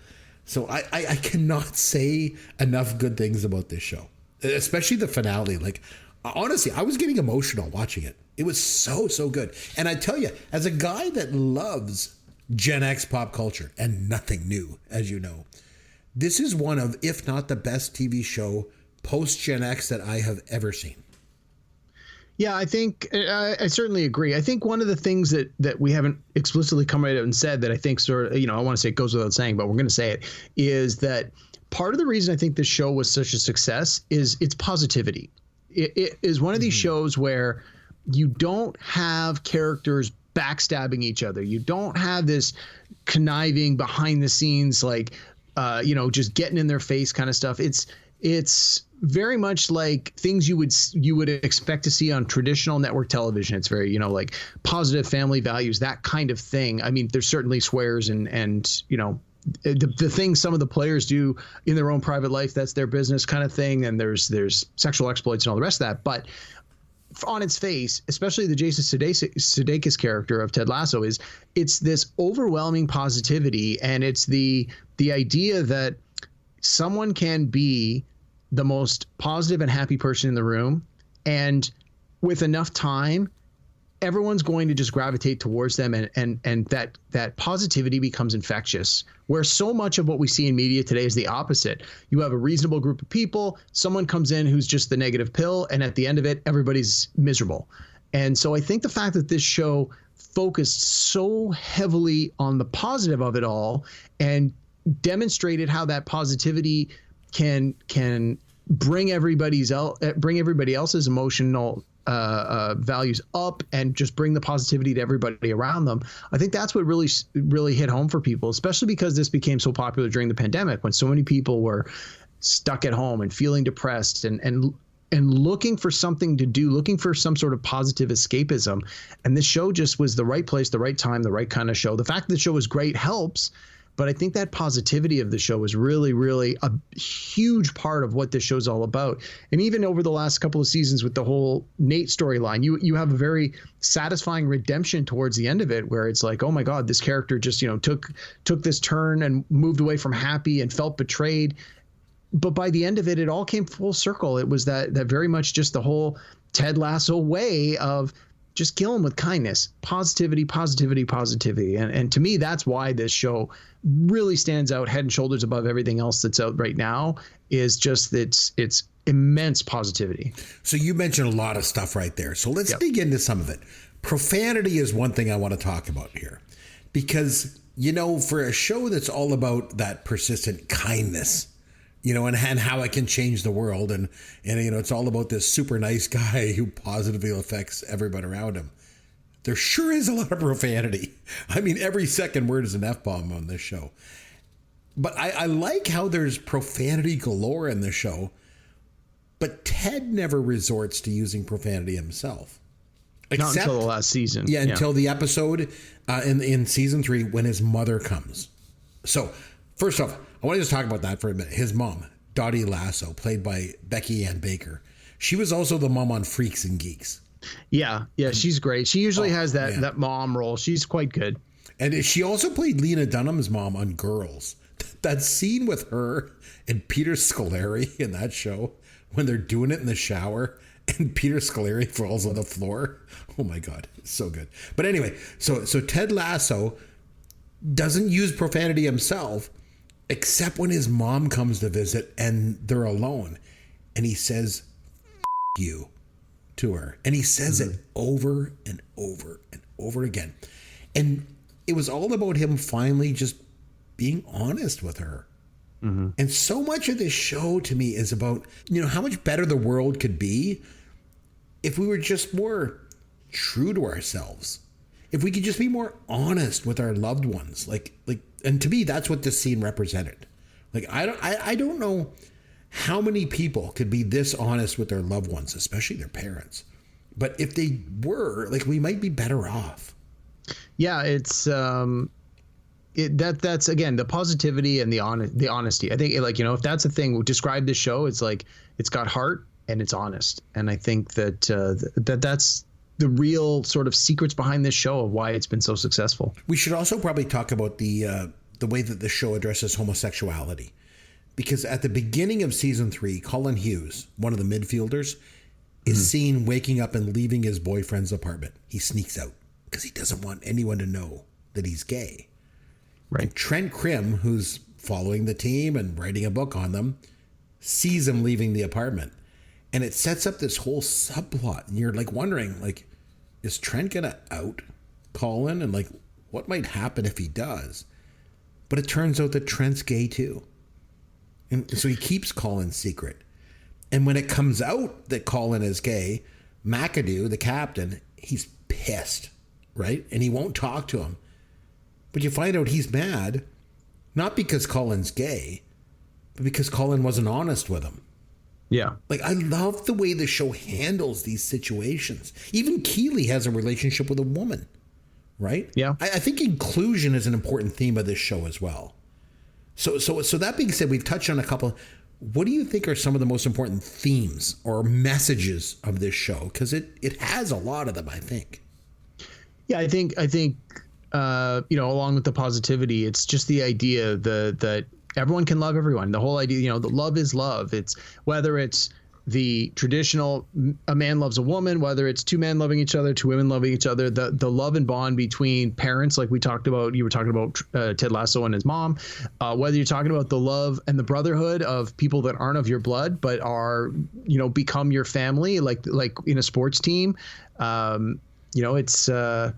D: So I cannot say enough good things about this show, especially the finale. Like, honestly, I was getting emotional watching it. It was so, so good. And I tell you, as a guy that loves Gen X pop culture and nothing new, as you know, this is one of, if not the best TV show post Gen X that I have ever seen.
F: Yeah, I think I certainly agree. I think one of the things that we haven't explicitly come right out and said that I think sort of, you know, I want to say it goes without saying, but we're going to say it, is that part of the reason I think this show was such a success is its positivity. It is one of these shows where you don't have characters backstabbing each other. You don't have this conniving behind the scenes, like, you know, just getting in their face kind of stuff. It's very much like things you would expect to see on traditional network television. It's very, you know, like positive family values, that kind of thing. I mean, there's certainly swears and you know, the things some of the players do in their own private life, that's their business kind of thing. And there's sexual exploits and all the rest of that. But on its face, especially the Jason Sudeikis character of Ted Lasso, it's this overwhelming positivity. And it's the idea that someone can be the most positive and happy person in the room, and with enough time, everyone's going to just gravitate towards them, and that positivity becomes infectious. Where so much of what we see in media today is the opposite. You have a reasonable group of people, someone comes in who's just the negative pill, and at the end of it, everybody's miserable. And so I think the fact that this show focused so heavily on the positive of it all and demonstrated how that positivity can bring everybody else's emotional values up and just bring the positivity to everybody around them. I think that's what really hit home for people, especially because this became so popular during the pandemic when so many people were stuck at home and feeling depressed and looking for something to do, looking for some sort of positive escapism. And this show just was the right place, the right time, the right kind of show. The fact that the show was great helps. But I think that positivity of the show is really, really a huge part of what this show's all about. And even over the last couple of seasons with the whole Nate storyline, you have a very satisfying redemption towards the end of it, where it's like, oh my God, this character just, took this turn and moved away from happy and felt betrayed. But by the end of it, it all came full circle. It was that very much just the whole Ted Lasso way of just kill him with kindness, positivity. And to me, that's why this show really stands out head and shoulders above everything else that's out right now, is just its immense positivity.
D: So you mentioned a lot of stuff right there. So let's dig into some of it. Profanity is one thing I want to talk about here, because, for a show that's all about that persistent kindness, and how it can change the world. And it's all about this super nice guy who positively affects everyone around him. There sure is a lot of profanity. I mean, every second word is an F-bomb on this show. But I like how there's profanity galore in this show, but Ted never resorts to using profanity himself.
F: Not until the last season.
D: Yeah, until the episode in season 3 when his mother comes. So, first off, I want to just talk about that for a minute. His mom, Dottie Lasso, played by Becky Ann Baker. She was also the mom on Freaks and Geeks.
F: Yeah, she's great. She usually has that mom role. She's quite good.
D: And she also played Lena Dunham's mom on Girls. That scene with her and Peter Scolari in that show, when they're doing it in the shower and Peter Scolari falls on the floor. Oh my God, it's so good. But anyway, so Ted Lasso doesn't use profanity himself, except when his mom comes to visit and they're alone, and he says "F you" to her, and he says it over and over and over again. And it was all about him finally just being honest with her. And so much of this show to me is about, how much better the world could be if we were just more true to ourselves. If we could just be more honest with our loved ones, and to me, that's what this scene represented. I don't know how many people could be this honest with their loved ones, especially their parents. But if they were, we might be better off.
F: Yeah, it's that's again the positivity and the honesty. I think if that's a thing, describe this show. It's it's got heart and it's honest, and I think that that's the real sort of secrets behind this show of why it's been so successful.
D: We should also probably talk about the way that the show addresses homosexuality, because at the beginning of season 3, Colin Hughes, one of the midfielders, is seen waking up and leaving his boyfriend's apartment. He sneaks out because he doesn't want anyone to know that he's gay. Right. And Trent Krim, who's following the team and writing a book on them, sees him leaving the apartment. And it sets up this whole subplot. And you're wondering, is Trent going to out Colin? And what might happen if he does? But it turns out that Trent's gay too. And so he keeps Colin's secret. And when it comes out that Colin is gay, McAdoo, the captain, he's pissed, right? And he won't talk to him. But you find out he's mad, not because Colin's gay, but because Colin wasn't honest with him.
F: Yeah.
D: I love the way the show handles these situations. Even Keeley has a relationship with a woman, right?
F: Yeah.
D: I think inclusion is an important theme of this show as well. So that being said, we've touched on a couple. What do you think are some of the most important themes or messages of this show? Because it has a lot of them, I think.
F: Yeah, I think along with the positivity, it's just the idea that everyone can love everyone. The whole idea, that love is love. It's whether it's the traditional a man loves a woman, whether it's two men loving each other, two women loving each other, the love and bond between parents, like we talked about, you were talking about Ted Lasso and his mom, whether you're talking about the love and the brotherhood of people that aren't of your blood, but are, become your family, like in a sports team. It's I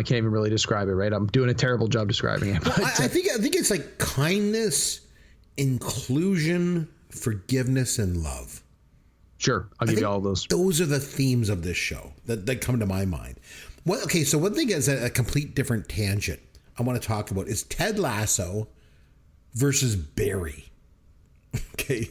F: can't even really describe it, right? I'm doing a terrible job describing it. But
D: I think it's kindness, inclusion, forgiveness, and love.
F: Sure, I'll give you all of those.
D: Those are the themes of this show that come to my mind. Well, okay, so one thing is a complete different tangent I want to talk about is Ted Lasso versus Barry.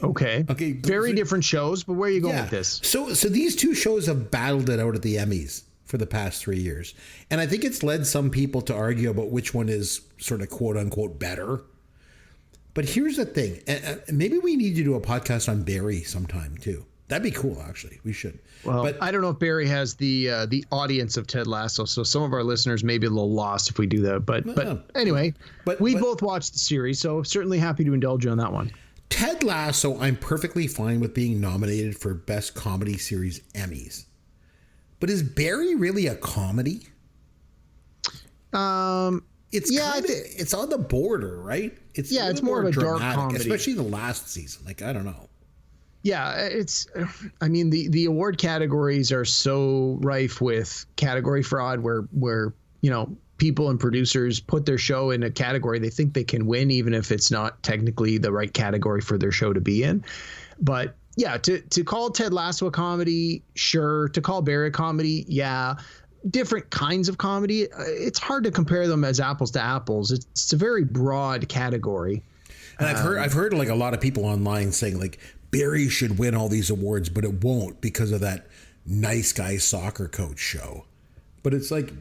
F: Okay. Very different shows, but where are you going with this?
D: So these two shows have battled it out at the Emmys for the past 3 years. And I think it's led some people to argue about which one is sort of quote unquote better. But here's the thing. And maybe we need to do a podcast on Barry sometime too. That'd be cool, actually. We should.
F: Well, but I don't know if Barry has the audience of Ted Lasso, so some of our listeners may be a little lost if we do that. But anyway, we both watched the series, so certainly happy to indulge you on that one.
D: Ted Lasso, I'm perfectly fine with being nominated for Best Comedy Series Emmys. But is Barry really a comedy? It's on the border, right?
F: It's more of a dark comedy,
D: especially the last season. Like, I don't know.
F: Yeah, the award categories are so rife with category fraud where people and producers put their show in a category they think they can win, even if it's not technically the right category for their show to be in. But yeah, to call Ted Lasso a comedy, sure. To call Barry a comedy, yeah. Different kinds of comedy. It's hard to compare them as apples to apples. It's a very broad category.
D: And I've heard like a lot of people online saying like Barry should win all these awards, but it won't because of that Nice Guy Soccer Coach show. But it's like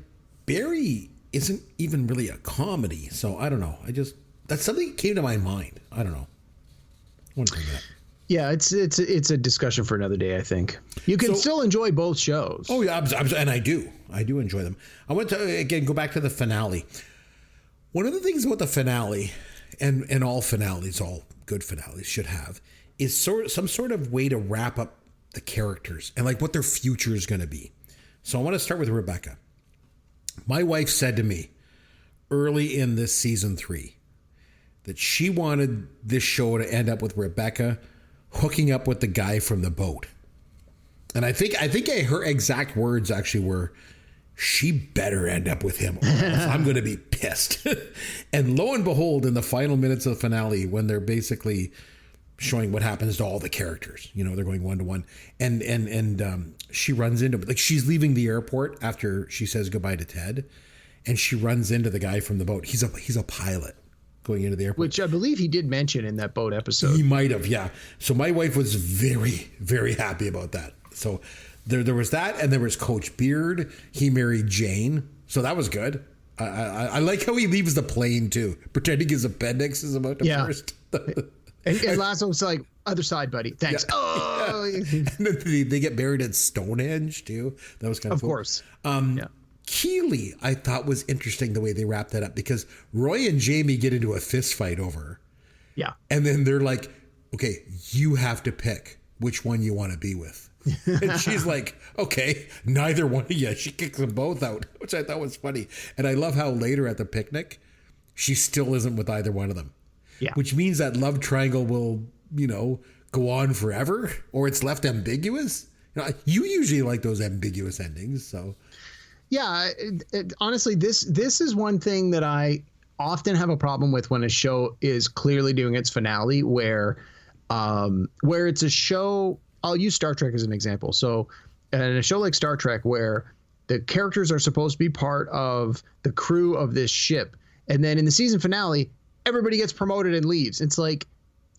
D: Barry isn't even really a comedy. So I don't know. That's something that came to my mind. I don't know. I want to bring that.
F: Yeah, it's a discussion for another day, I think. You can still enjoy both shows.
D: Oh, yeah, and I do. I do enjoy them. I want to, again, go back to the finale. One of the things about the finale, and all finales, all good finales should have, is some sort of way to wrap up the characters and like what their future is going to be. So I want to start with Rebecca. My wife said to me early in this season 3 that she wanted this show to end up with Rebecca hooking up with the guy from the boat. And I think her exact words actually were, she better end up with him or else I'm going to be pissed. And lo and behold, in the final minutes of the finale, when they're basically showing what happens to all the characters, they're going 1-to-1, and she runs into, like, she's leaving the airport after she says goodbye to Ted, and she runs into the guy from the boat. He's a pilot. Going into the airport.
F: Which I believe he did mention in that boat episode.
D: He might have, yeah. So my wife was very, very happy about that. So there was that, and there was Coach Beard. He married Jane, so that was good. I like how he leaves the plane too, pretending his appendix is about to burst.
F: and Lasso's like, other side, buddy. Thanks.
D: Yeah.
F: Oh,
D: and then they get buried at Stonehenge too. That was kind of cool.
F: Course.
D: Keely, I thought was interesting the way they wrapped that up, because Roy and Jamie get into a fist fight over her.
F: Yeah.
D: And then they're like, okay, you have to pick which one you want to be with. And she's like, okay, neither one of you. She kicks them both out, which I thought was funny. And I love how later at the picnic, she still isn't with either one of them.
F: Yeah.
D: Which means that love triangle will, go on forever, or it's left ambiguous. You usually like those ambiguous endings, so...
F: Yeah, honestly, this is one thing that I often have a problem with when a show is clearly doing its finale, where it's a show. I'll use Star Trek as an example. So, in a show like Star Trek, where the characters are supposed to be part of the crew of this ship, and then in the season finale, everybody gets promoted and leaves. It's like,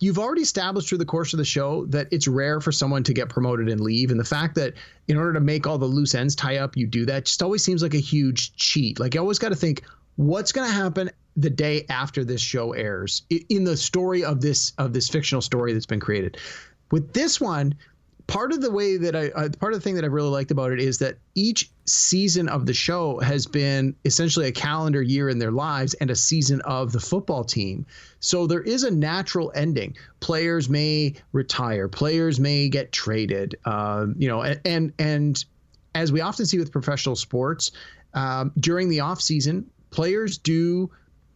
F: you've already established through the course of the show that it's rare for someone to get promoted and leave. And the fact that in order to make all the loose ends tie up, you do that just always seems like a huge cheat. Like, you always got to think, what's going to happen the day after this show airs in the story of this fictional story that's been created. With this one, part of the thing that I really liked about it is that each season of the show has been essentially a calendar year in their lives and a season of the football team. So there is a natural ending. Players may retire, players may get traded, and as we often see with professional sports, during the off season, players do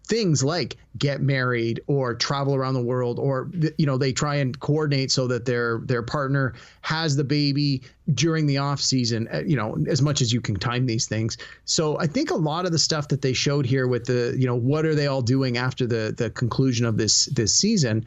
F: things like get married or travel around the world, or they try and coordinate so that their partner has the baby during the off season, as much as you can time these things. So I think a lot of the stuff that they showed here with the what are they all doing after the conclusion of this season,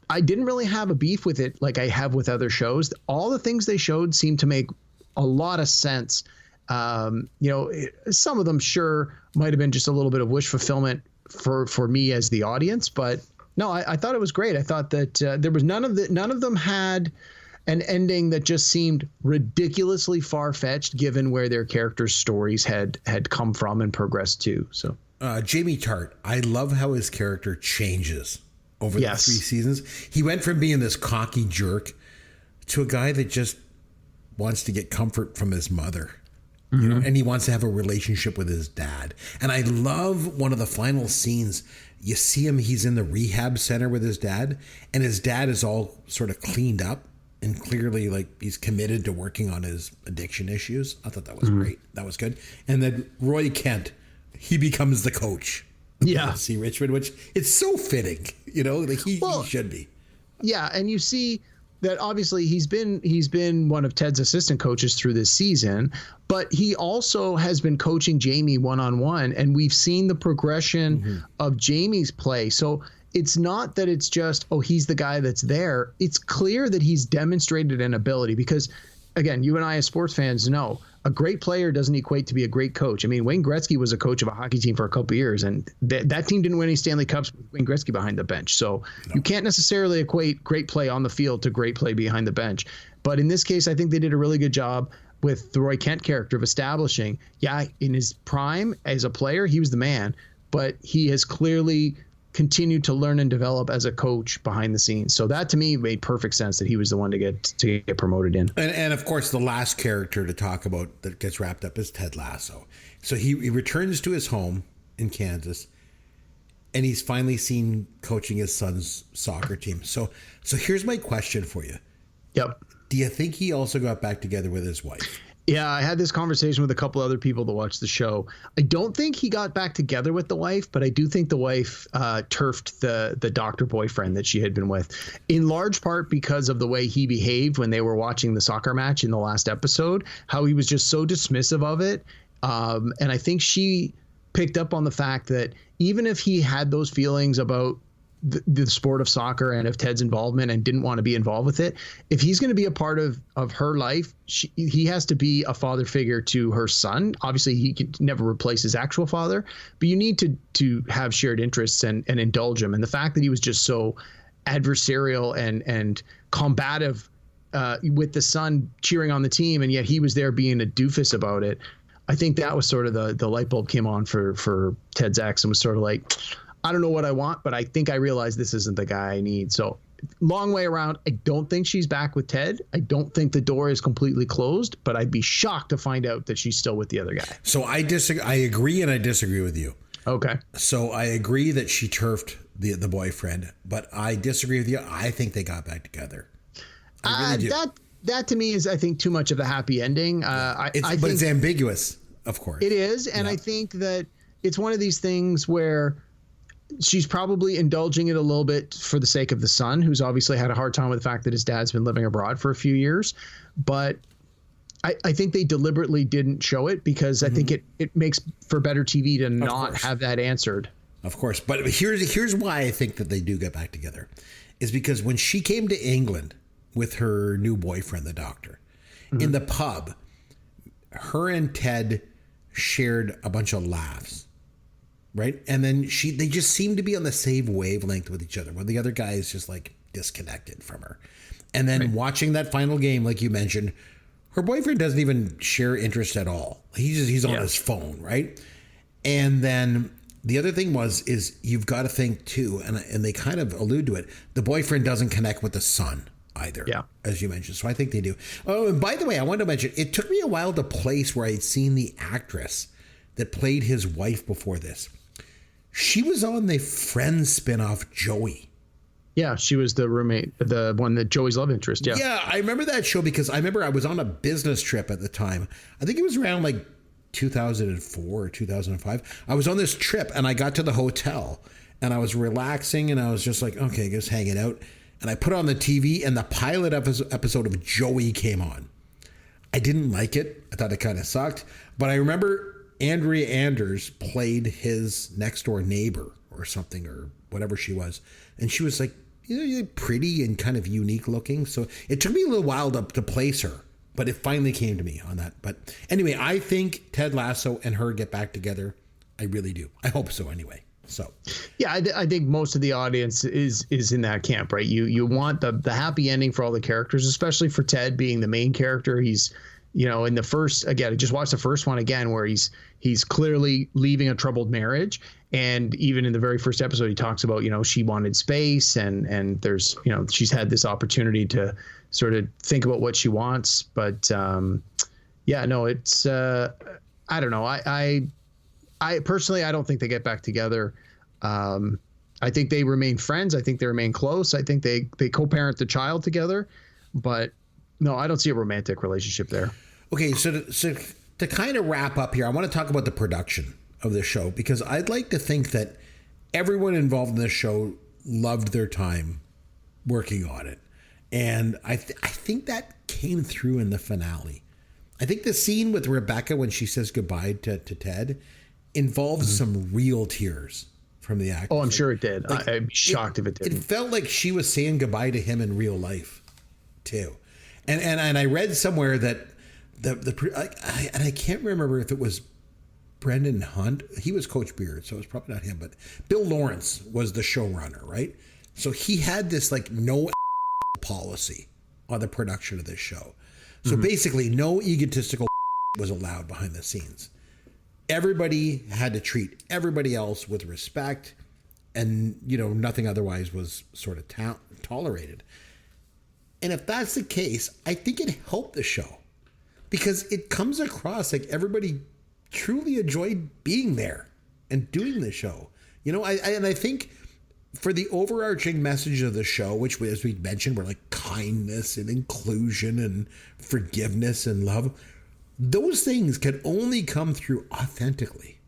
F: I didn't really have a beef with it like I have with other shows. All the things they showed seemed to make a lot of sense. Some of them sure might have been just a little bit of wish fulfillment for me as the audience, but no, I thought it was great. I thought that there was none of them had an ending that just seemed ridiculously far-fetched given where their characters' stories had come from and progressed to. So
D: Jamie Tart, I love how his character changes over the 3
F: Yes.
D: seasons. He went from being this cocky jerk to a guy that just wants to get comfort from his mother. You know, and he wants to have a relationship with his dad. And I love one of the final scenes. You see him, he's in the rehab center with his dad, and his dad is all sort of cleaned up and clearly like he's committed to working on his addiction issues. I thought that was great. That was good. And then Roy Kent, he becomes the coach.
F: Yeah.
D: See Richmond, which it's so fitting, you know, like he should be.
F: Yeah, and you see that obviously he's been one of Ted's assistant coaches through this season, but he also has been coaching Jamie one-on-one, and we've seen the progression of Jamie's play. So it's not that it's just, oh, he's the guy that's there. It's clear that he's demonstrated an ability because, again, you and I as sports fans know a great player doesn't equate to be a great coach. I mean, Wayne Gretzky was a coach of a hockey team for a couple of years, and that team didn't win any Stanley Cups with Wayne Gretzky behind the bench. So you can't necessarily equate great play on the field to great play behind the bench. But in this case, I think they did a really good job with the Roy Kent character of establishing, in his prime as a player, he was the man, but he has clearly continued to learn and develop as a coach behind the scenes. So that to me made perfect sense that he was the one to get promoted in.
D: And of course, the last character to talk about that gets wrapped up is Ted Lasso. So he returns to his home in Kansas, and he's finally seen coaching his son's soccer team. So here's my question for you.
F: Yep.
D: Do you think he also got back together with his wife?
F: Yeah, I had this conversation with a couple other people that watched the show. I don't think he got back together with the wife, but I do think the wife turfed the doctor boyfriend that she had been with, in large part because of the way he behaved when they were watching the soccer match in the last episode, how he was just so dismissive of it. And I think she picked up on the fact that even if he had those feelings about the sport of soccer and of Ted's involvement and didn't want to be involved with it, if he's going to be a part of her life, he has to be a father figure to her son. Obviously, he can never replace his actual father, but you need to have shared interests and indulge him. And the fact that he was just so adversarial and combative with the son cheering on the team, and yet he was there being a doofus about it, I think that was sort of the light bulb came on for Ted's ex and was sort of like, I don't know what I want, but I think I realize this isn't the guy I need. So long way around. I don't think she's back with Ted. I don't think the door is completely closed, but I'd be shocked to find out that she's still with the other guy.
D: So I agree and I disagree with you.
F: Okay.
D: So I agree that she turfed the boyfriend, but I disagree with you. I think they got back together. I really do.
F: That to me is, I think, too much of a happy ending. But
D: it's ambiguous, of course.
F: It is, and I think that it's one of these things where she's probably indulging it a little bit for the sake of the son, who's obviously had a hard time with the fact that his dad's been living abroad for a few years. But I think they deliberately didn't show it because I think it makes for better TV to not have that answered.
D: Of course. But here's why I think that they do get back together, is because when she came to England with her new boyfriend, the doctor, in the pub, her and Ted shared a bunch of laughs. Right. And then they just seem to be on the same wavelength with each other, where the other guy is just like disconnected from her. And then watching that final game, like you mentioned, her boyfriend doesn't even share interest at all. He's on his phone. Right. And then the other thing is you've got to think, too, and they kind of allude to it, the boyfriend doesn't connect with the son either, as you mentioned. So I think they do. Oh, and by the way, I wanted to mention, it took me a while to place where I'd seen the actress that played his wife before this. She was on the Friends spinoff, Joey.
F: Yeah, she was the roommate, the one that Joey's love interest. Yeah.
D: Yeah, I remember that show because I was on a business trip at the time. I think it was around like 2004 or 2005. I was on this trip and I got to the hotel and I was relaxing and I was just like, okay, just hanging out. And I put on the TV and the pilot episode of Joey came on. I didn't like it. I thought it kind of sucked. But I remember Andrea Anders played his next door neighbor or something, or whatever she was. And she was like, pretty and kind of unique looking. So it took me a little while to place her, but it finally came to me on that. But anyway, I think Ted Lasso and her get back together. I really do. I hope so anyway. So,
F: yeah, I think most of the audience is in that camp, right? You want the happy ending for all the characters, especially for Ted being the main character. He's, in the first, again, just watch the first one again, where he's clearly leaving a troubled marriage. And even in the very first episode, he talks about, she wanted space and there's, she's had this opportunity to sort of think about what she wants. But it's, I don't know. I personally, I don't think they get back together. I think they remain friends. I think they remain close. I think they co-parent the child together, but no, I don't see a romantic relationship there.
D: Okay. So to kind of wrap up here, I want to talk about the production of the show, because I'd like to think that everyone involved in this show loved their time working on it. And I think that came through in the finale. I think the scene with Rebecca when she says goodbye to Ted involves some real tears from the actors.
F: Oh, I'm sure it did. I'd be shocked if it didn't.
D: It felt like she was saying goodbye to him in real life, too. And I read somewhere that I can't remember if it was Brendan Hunt. He was Coach Beard, so it's probably not him. But Bill Lawrence was the showrunner, right? So he had this no policy on the production of this show. So basically, no egotistical was allowed behind the scenes. Everybody had to treat everybody else with respect, and nothing otherwise was sort of tolerated. And if that's the case, I think it helped the show, because it comes across like everybody truly enjoyed being there and doing the show. I think for the overarching message of the show, which, as we mentioned, were like kindness and inclusion and forgiveness and love, those things can only come through authentically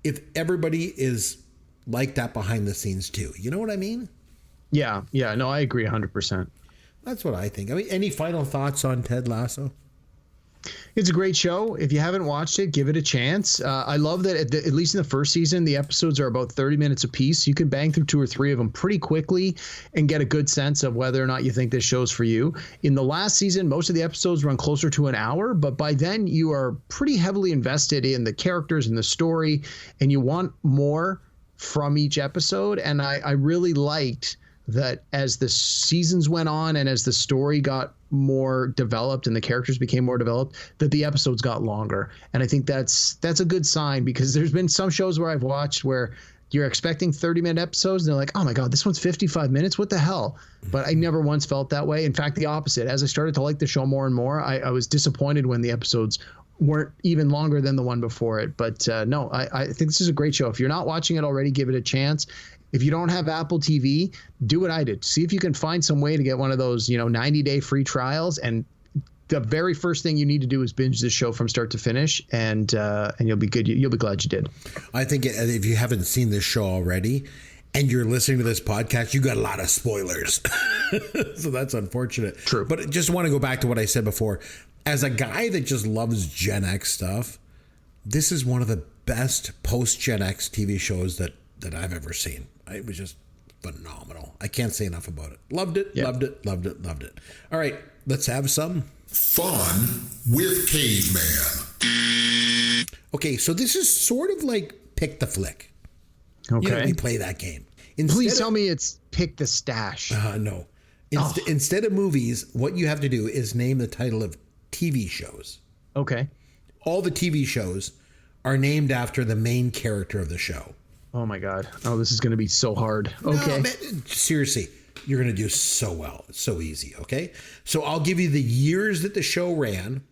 D: if everybody is like that behind the scenes too. You know what I mean?
F: Yeah. No, I agree 100%.
D: That's what I think. I mean, any final thoughts on Ted Lasso?
F: It's a great show. If you haven't watched it, give it a chance. I love that at least in the first season, the episodes are about 30 minutes apiece. You can bang through 2 or 3 of them pretty quickly and get a good sense of whether or not you think this show's for you. In the last season, most of the episodes run closer to an hour, but by then you are pretty heavily invested in the characters and the story, and you want more from each episode. And I really liked that as the seasons went on and as the story got more developed and the characters became more developed, that the episodes got longer. And I think that's a good sign, because there's been some shows where I've watched where you're expecting 30-minute episodes and they're like, oh my God, this one's 55 minutes. What the hell? But I never once felt that way. In fact, the opposite. As I started to like the show more and more, I was disappointed when the episodes weren't even longer than the one before it. But no, I think this is a great show. If you're not watching it already, give it a chance. If you don't have Apple TV, do what I did. See if you can find some way to get one of those, 90-day free trials. And the very first thing you need to do is binge this show from start to finish, and you'll be good. You'll be glad you did.
D: I think if you haven't seen this show already and you're listening to this podcast, you got a lot of spoilers. So that's unfortunate.
F: True.
D: But just want to go back to what I said before. As a guy that just loves Gen X stuff, this is one of the best post-Gen X TV shows that I've ever seen. It was just phenomenal. I can't say enough about it. Loved it,
F: Yep.
D: loved it, loved it, loved it. All right, let's have some
C: Fun with Caveman.
D: Okay, so this is sort of like Pick the Flick.
F: Okay.
D: We play that game.
F: Please tell me it's Pick the Stash.
D: No. Instead of movies, what you have to do is name the title of TV shows.
F: Okay.
D: All the TV shows are named after the main character of the show.
F: Oh my God. Oh, this is going to be so hard. Okay.
D: No, man, seriously, you're going to do so well. It's so easy. Okay. So I'll give you the years that the show ran,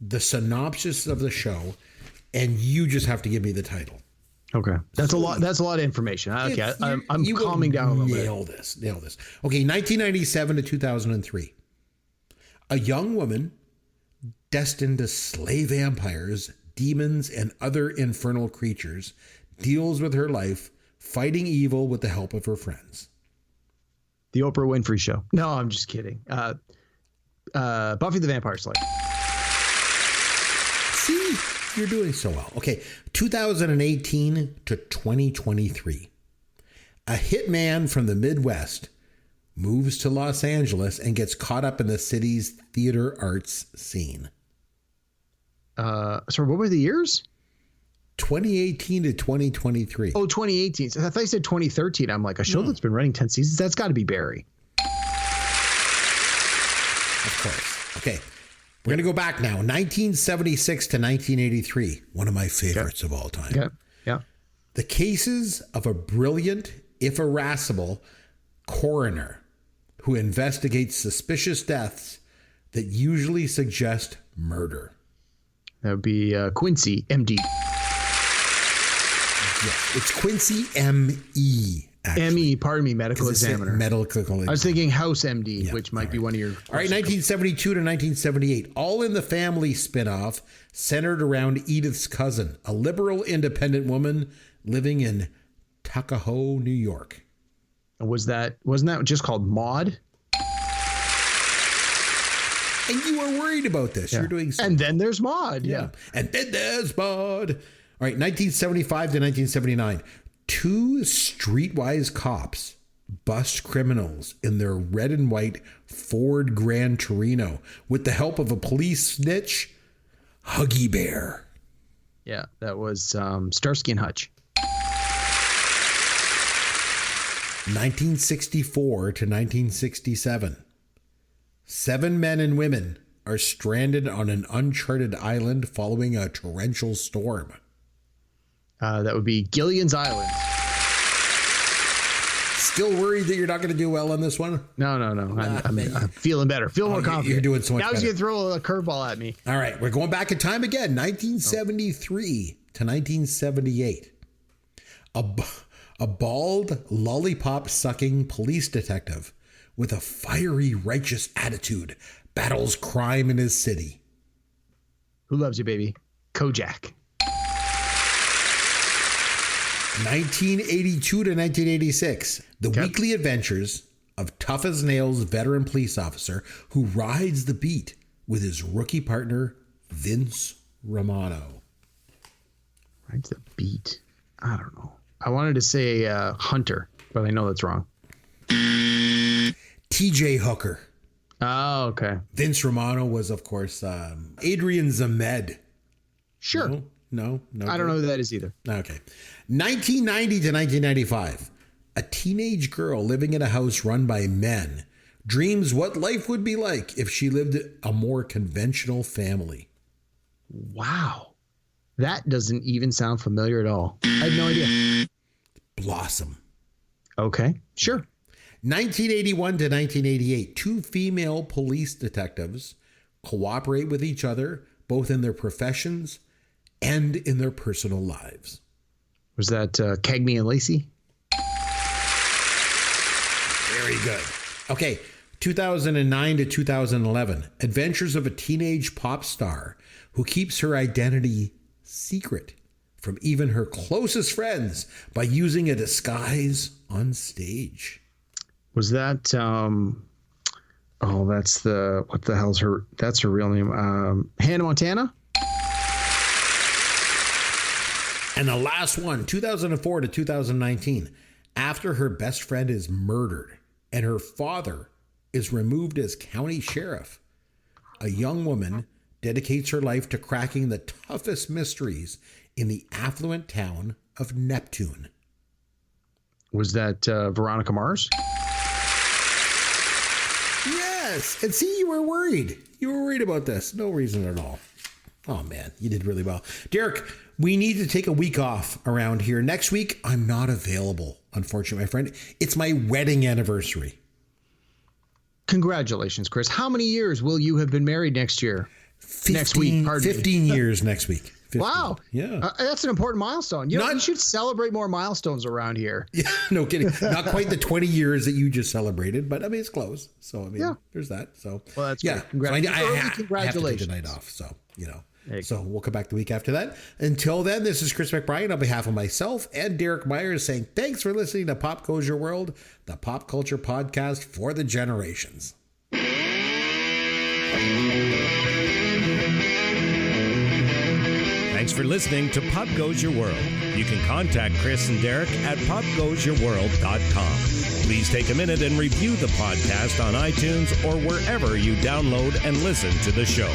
D: the synopsis of the show, and you just have to give me the title.
F: Okay. That's a lot of information. Okay. I'm calming down a little bit.
D: Nail this. Okay. 1997 to 2003. A young woman destined to slay vampires, demons, and other infernal creatures deals with her life fighting evil with the help of her friends.
F: The Oprah Winfrey Show. No, I'm just kidding. Buffy the Vampire Slayer.
D: See, you're doing so well. Okay, 2018 to 2023. A hitman from the Midwest moves to Los Angeles and gets caught up in the city's theater arts scene.
F: Sorry, what were the years?
D: 2018 to 2023.
F: Oh, 2018. So I thought you said 2013. I'm like, a show that's been running 10 seasons? That's got to be Barry.
D: Of course. Okay. We're going to go back now. 1976 to 1983. One of my favorites of all time.
F: Yeah. Yeah.
D: The cases of a brilliant, if irascible, coroner who investigates suspicious deaths that usually suggest murder.
F: That would be Quincy, MD.
D: Yes, it's Quincy M.E.
F: M.E., pardon me, medical examiner.
D: Medical examiner.
F: I was thinking House MD, which might be one of your...
D: All right, 1972 to 1978. All in the Family spinoff centered around Edith's cousin, a liberal independent woman living in Tuckahoe, New York.
F: Wasn't that just called Maude?
D: And you were worried about this.
F: Yeah.
D: You're doing something.
F: And then there's Maude. Yeah.
D: And then there's Maude. All right, 1975 to 1979. 2 streetwise cops bust criminals in their red and white Ford Gran Torino with the help of a police snitch, Huggy Bear.
F: Yeah, that was Starsky and Hutch.
D: 1964 to 1967. 7 men and women are stranded on an uncharted island following a torrential storm.
F: That would be Gilligan's Island.
D: Still worried that you're not going to do well on this one?
F: No. I'm feeling better. Feel more confident.
D: You're doing so much better.
F: Now he's going to throw a curveball at me.
D: All right, we're going back in time again. 1973 to 1978. A bald, lollipop-sucking police detective with a fiery, righteous attitude battles crime in his city.
F: Who loves you, baby? Kojak.
D: 1982 to 1986. The weekly adventures of tough as nails veteran police officer who rides the beat with his rookie partner, Vince Romano.
F: Rides the beat. I don't know. I wanted to say Hunter, but I know that's wrong.
D: TJ Hooker.
F: Oh, okay.
D: Vince Romano was, of course, Adrian Zamed.
F: Sure.
D: No.
F: I don't know who that is either.
D: Okay. 1990 to 1995. A teenage girl living in a house run by men dreams what life would be like if she lived a more conventional family.
F: Wow. That doesn't even sound familiar at all. I have no idea.
D: Blossom.
F: Okay. Sure.
D: 1981 to 1988. 2 female police detectives cooperate with each other, both in their professions and in their personal lives.
F: Was that Cagney and Lacey?
D: Very good. Okay, 2009 to 2011. Adventures of a teenage pop star who keeps her identity secret from even her closest friends by using a disguise on stage.
F: Was that that's the, what the hell's her, that's her real name, Hannah Montana?
D: And the last one, 2004 to 2019. After her best friend is murdered and her father is removed as county sheriff, a young woman dedicates her life to cracking the toughest mysteries in the affluent town of Neptune.
F: Was that Veronica Mars?
D: Yes. And see, you were worried. You were worried about this. No reason at all. Oh, man, you did really well. Derek, we need to take a week off around here. Next week, I'm not available, unfortunately, my friend. It's my wedding anniversary.
F: Congratulations, Chris. How many years will you have been married next year?
D: 15 years next week. 15.
F: Wow.
D: Yeah.
F: That's an important milestone. You know, you should celebrate more milestones around here.
D: Yeah, no kidding. Not quite the 20 years that you just celebrated, but I mean, it's close. So, I mean, there's that. So,
F: well, that's
D: great.
F: Congratulations.
D: So I have to take the night off. So, so we'll come back the week after that. Until then, this is Chris McBrien on behalf of myself and Derek Myers saying thanks for listening to Pop Goes Your World, the pop culture podcast for the generations.
H: Thanks for listening to Pop Goes Your World. You can contact Chris and Derek at popgoesyourworld.com. Please take a minute and review the podcast on iTunes or wherever you download and listen to the show.